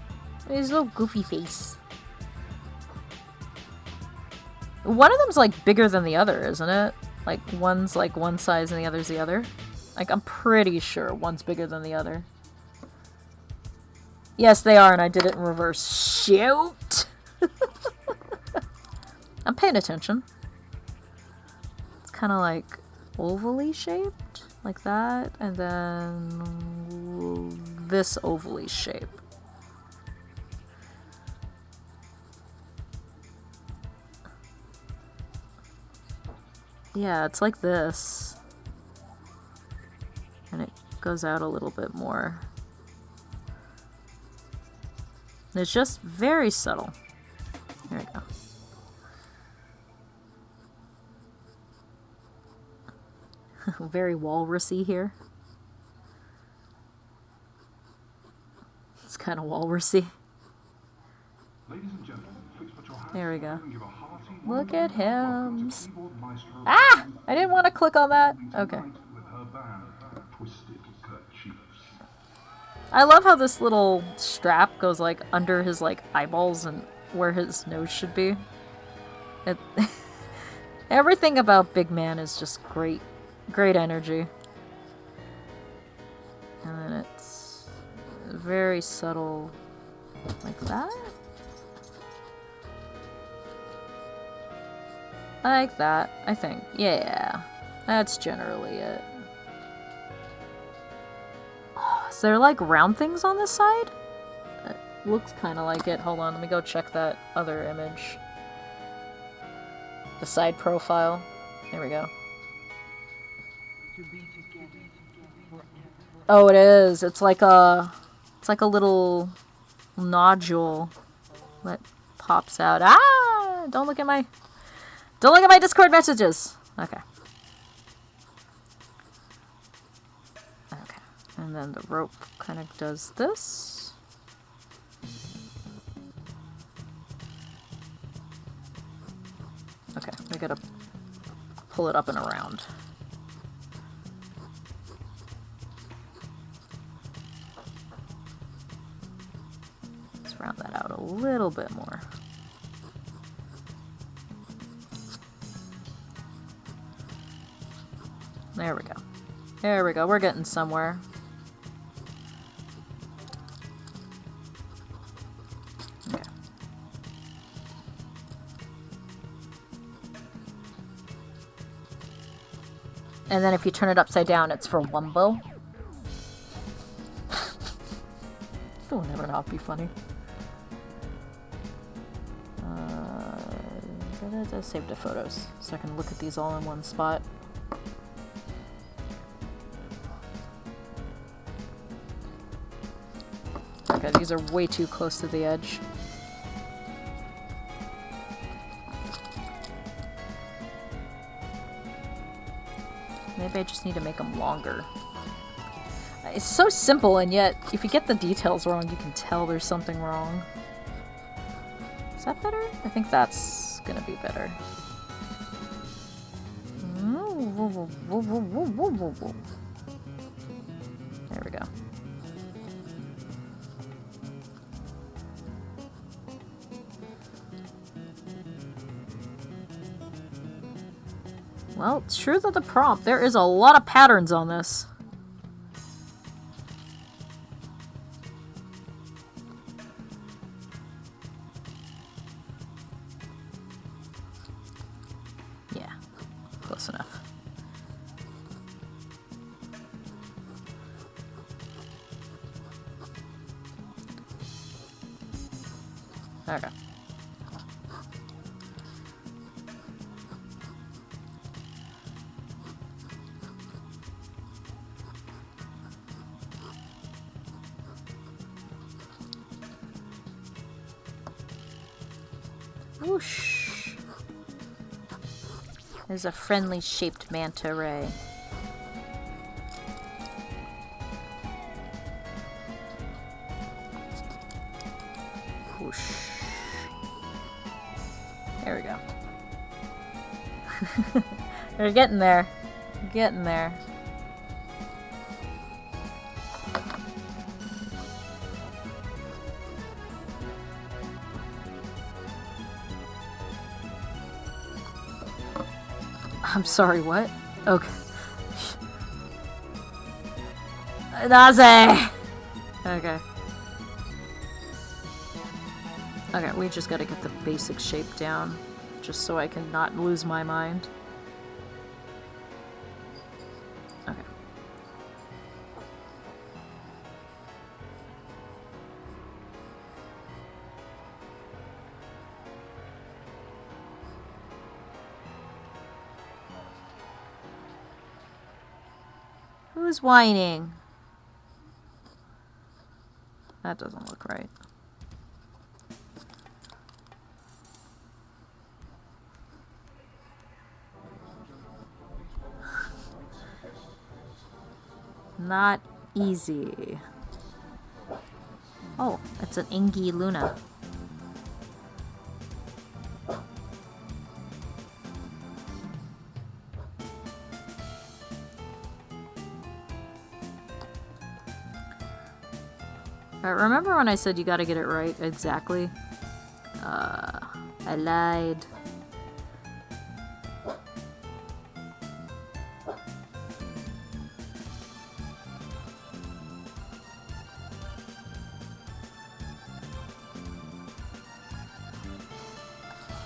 His little goofy face. One of them's, like, bigger than the other, isn't it? Like, one's, like, one size and the other's the other. Like, I'm pretty sure one's bigger than the other. Yes, they are, and I did it in reverse. Shoot! I'm paying attention. It's kind of, like, ovally shaped. Like that. And then this ovally shape. Yeah, it's like this. And it goes out a little bit more. And it's just very subtle. There we go. Very walrusy here. It's kind of walrusy. There we go. Look at him. Ah! I didn't want to click on that. Okay. I love how this little strap goes like under his like eyeballs and where his nose should be. Everything about Big Man is just great. Great energy. And then it's very subtle like that. Like that, I think. Yeah, that's generally it. Oh, is there like round things on this side? It looks kind of like it. Hold on, let me go check that other image. The side profile. There we go. Oh, it is. It's like a little nodule that pops out. Ah! Don't look at my Discord messages. Okay. Okay. And then the rope kind of does this. Okay, we gotta pull it up and around. Let's round that out a little bit more. There we go. There we go. We're getting somewhere. Okay. And then if you turn it upside down, it's for Wumbo. That will never not be funny. I saved the photos so I can look at these all in one spot. Okay, these are way too close to the edge. Maybe I just need to make them longer. It's so simple, and yet, if you get the details wrong, you can tell there's something wrong. Is that better? I think that's gonna be better. There we go. Well, it's true that the prompt, there is a lot of patterns on this. Yeah, close enough. Okay. Whoosh. There's a friendly shaped manta ray. Whoosh. There we go. We're getting there. We're getting there. I'm sorry, what? Okay. Naze! Okay. Okay, we just gotta get the basic shape down, just so I can not lose my mind. Okay. Who's whining? That doesn't look right. Not easy. Oh, it's an Ingi Luna. Remember when I said you gotta get it right exactly? I lied.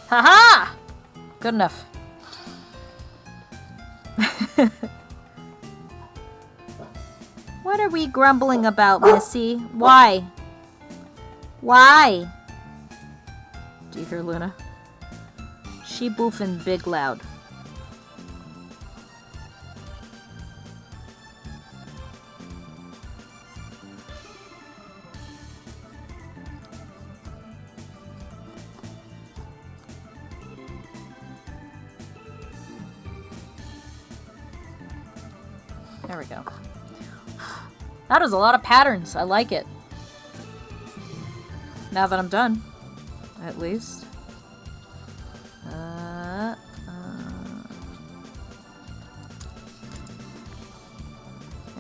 Haha! Good enough. What are we grumbling about, Missy? Why? Why? Do you hear Luna? She boofing big loud. There we go. That is a lot of patterns. I like it. Now that I'm done, at least. There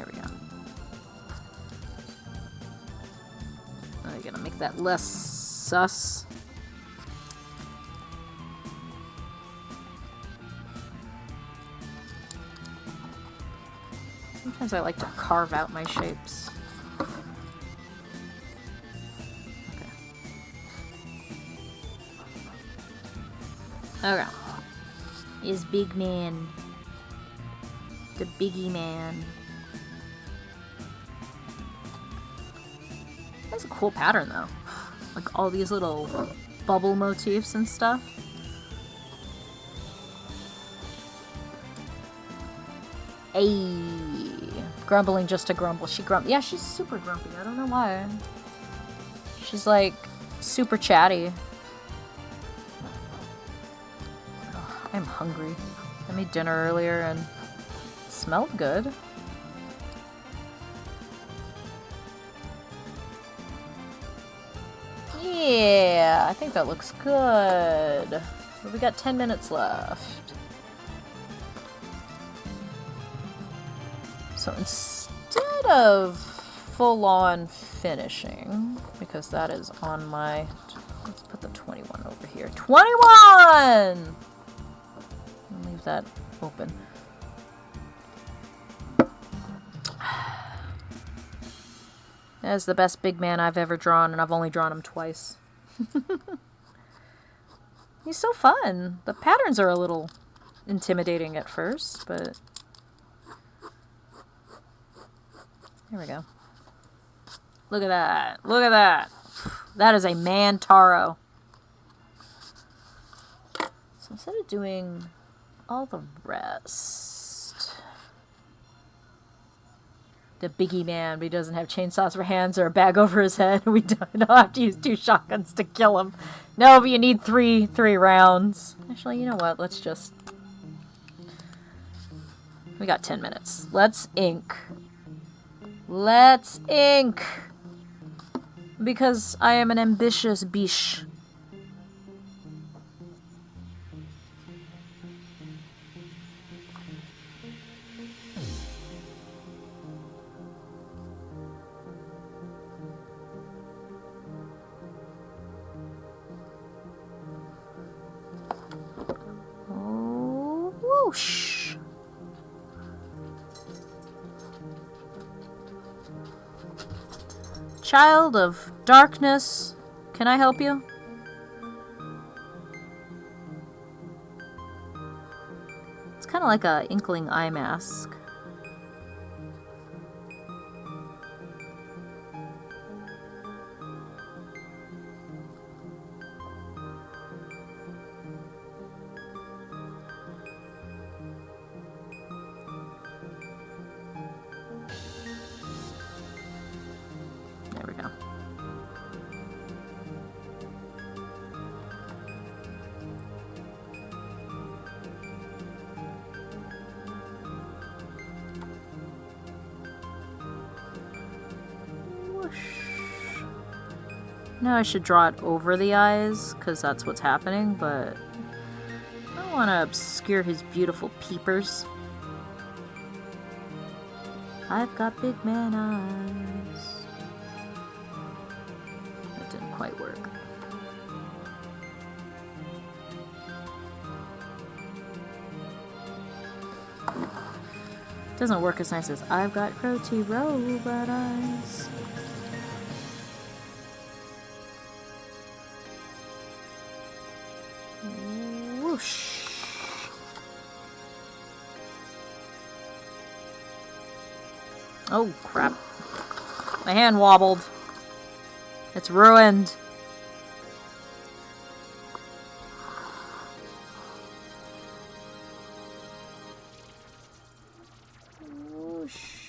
we go. I'm gonna make that less sus. Sometimes I like to carve out my shapes. Okay. Is big man. The biggie man. That's a cool pattern though. Like all these little bubble motifs and stuff. Ayy. Grumbling just to grumble. Yeah, she's super grumpy. I don't know why. She's like super chatty. Oh, I'm hungry. I made dinner earlier and it smelled good. Yeah, I think that looks good. We got 10 minutes left. So instead of full-on finishing, because that is on my... Let's put the 21 over here. 21! Leave that open. That's the best big man I've ever drawn, and I've only drawn him twice. He's so fun. The patterns are a little intimidating at first, but... Here we go. Look at that. Look at that. That is a man Taro. instead of doing all the rest... The biggie man, but he doesn't have chainsaws for hands or a bag over his head. We don't have to use 2 shotguns to kill him. No, but you need three rounds. Actually, you know what? Let's just... We got 10 minutes. Let's ink. Let's ink! Because I am an ambitious biche. Oh, whoosh! Child of darkness, can I help you? It's kind of like a inkling eye mask. There we go. Whoosh. Now I should draw it over the eyes, because that's what's happening, but I don't want to obscure his beautiful peepers. I've got big man eyes. That didn't quite work. Doesn't work as nice as I've got crotty robot eyes. Whoosh. Oh, crap. My hand wobbled. It's ruined. Whoosh.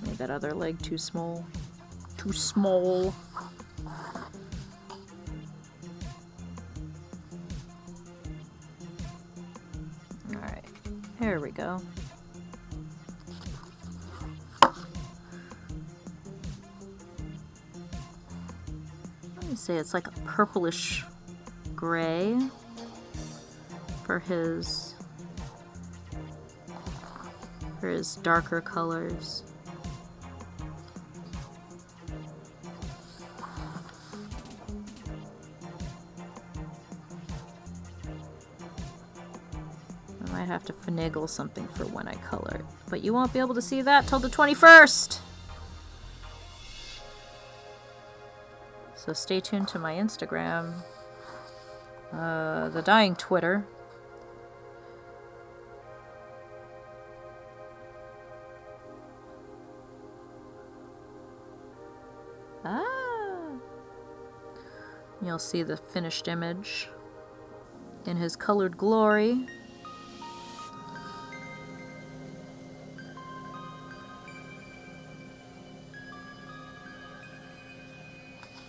Made that other leg too small. Too small. Alright, here we go. Let me say it's like a purplish gray for his darker colors. I might have to finagle something for when I color it, but you won't be able to see that till the 21st! So stay tuned to my Instagram, the dying Twitter. You'll see the finished image in his colored glory.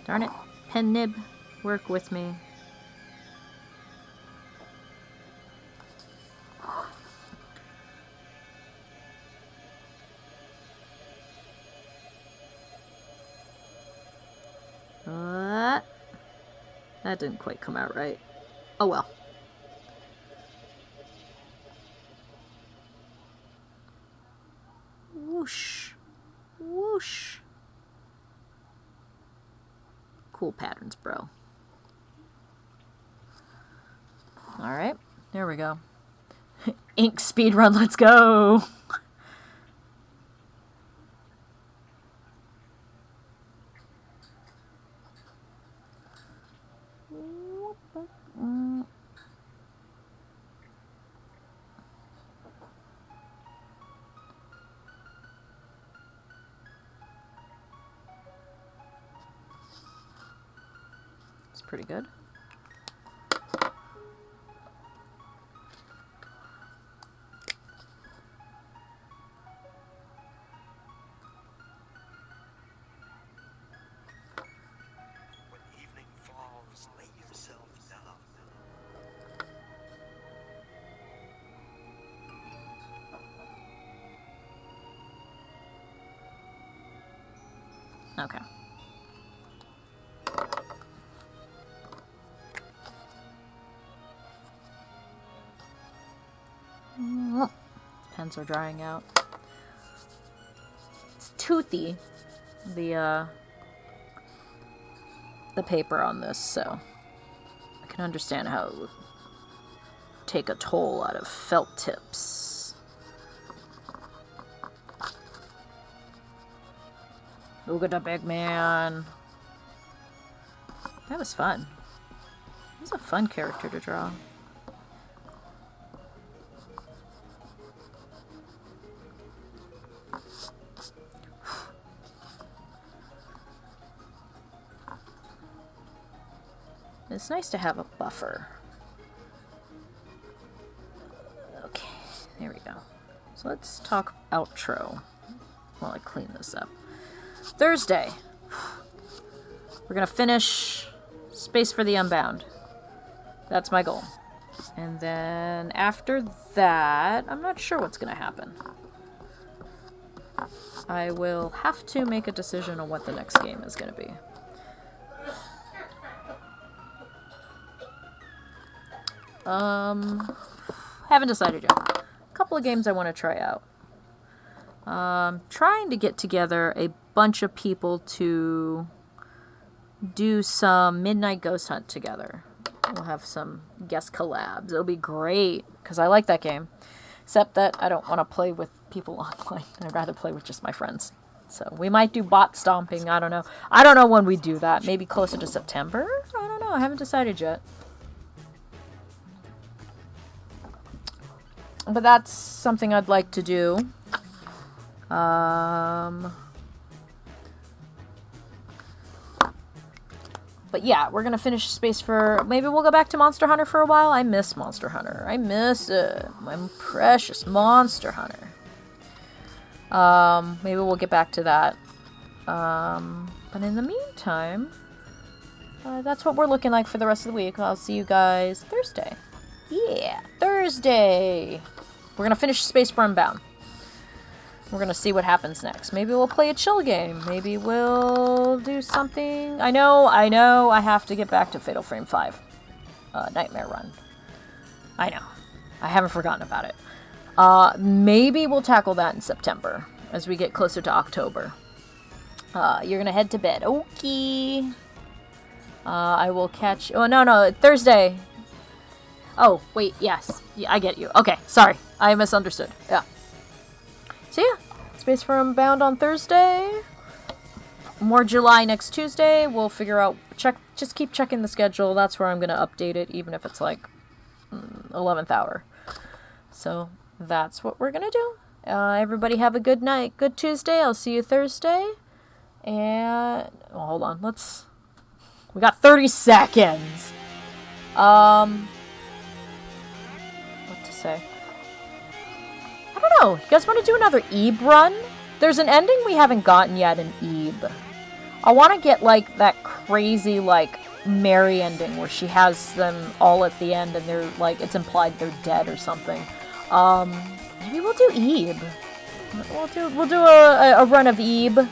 Darn it, pen nib, work with me. That didn't quite come out right. Oh well. Whoosh. Whoosh. Cool patterns, bro. Alright, there we go. Ink speedrun, let's go! It's pretty good. When evening falls, lay yourself down. Okay. Pens are drying out. It's toothy, the paper on this, so I can understand how it would take a toll out of felt tips. Look at the big man. That was fun. He was a fun character to draw. It's nice to have a buffer. Okay, there we go. So let's talk outro while I clean this up. Thursday. We're gonna finish Space for the Unbound. That's my goal. And then after that, I'm not sure what's gonna happen. I will have to make a decision on what the next game is gonna be. Haven't decided yet. A couple of games I want to try out. Trying to get together a bunch of people to do some Midnight Ghost Hunt together. We'll have some guest collabs. It'll be great, because I like that game. Except that I don't want to play with people online. I'd rather play with just my friends. So we might do bot stomping. I don't know. I don't know when we do that. Maybe closer to September? I don't know. I haven't decided yet. But that's something I'd like to do. But yeah, we're gonna finish Space for... Maybe we'll go back to Monster Hunter for a while. I miss Monster Hunter. I miss it. My precious Monster Hunter. Maybe we'll get back to that. But in the meantime, that's what we're looking like for the rest of the week. I'll see you guys Thursday. Yeah, Thursday. We're gonna finish Space for Unbound. We're gonna see what happens next. Maybe we'll play a chill game. Maybe we'll do something. I know, I have to get back to Fatal Frame 5. Nightmare Run. I know. I haven't forgotten about it. Maybe we'll tackle that in September, as we get closer to October. You're gonna head to bed. Okay. I will catch... Oh, no, Thursday. Oh, wait, yes. Yeah, I get you. Okay, sorry. I misunderstood. Yeah. So yeah, Space for Unbound on Thursday. More JulEYE next Tuesday. We'll figure out... Just keep checking the schedule. That's where I'm going to update it, even if it's like 11th hour. So that's what we're going to do. Everybody have a good night. Good Tuesday. I'll see you Thursday. And... Oh, hold on. We got 30 seconds. What to say? I don't know. You guys want to do another Ebe run? There's an ending we haven't gotten yet in Ebe. I want to get, like, that crazy, like, Mary ending where she has them all at the end and they're, like, it's implied they're dead or something. Maybe we'll do Ebe. We'll do a run of Ebe.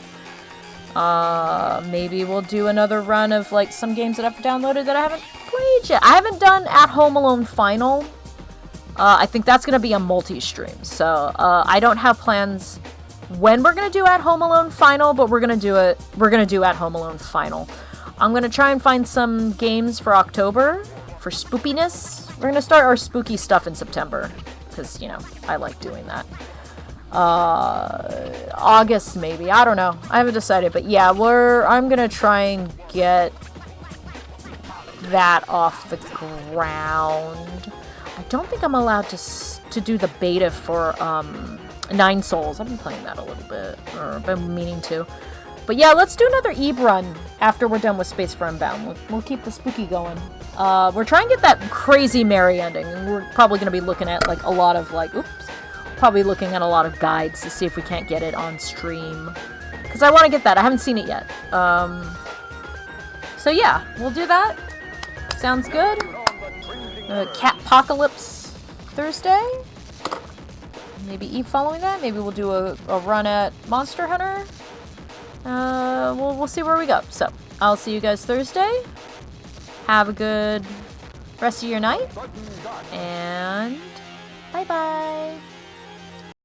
Maybe we'll do another run of, like, some games that I've downloaded that I haven't played yet. I haven't done At Home Alone Final. I think that's going to be a multi-stream. So, I don't have plans when we're going to do At Home Alone Final, but we're going to do it. We're going to do At Home Alone Final. I'm going to try and find some games for October for spoopiness. We're going to start our spooky stuff in September because, you know, I like doing that. August maybe. I don't know. I haven't decided, but yeah, I'm going to try and get that off the ground. I don't think I'm allowed to do the beta for 9 Souls. I've been playing that a little bit, or I've been meaning to. But yeah, let's do another Eve run after we're done with Space for Unbound. We'll keep the spooky going. We're trying to get that crazy Mary ending, and we're probably going to be looking at like a lot of like, probably looking at a lot of guides to see if we can't get it on stream. Because I want to get that. I haven't seen it yet. So yeah, we'll do that. Sounds good. Catpocalypse Thursday. Maybe Eve following that. Maybe we'll do a run at Monster Hunter. We'll see where we go. So, I'll see you guys Thursday. Have a good rest of your night. And bye-bye.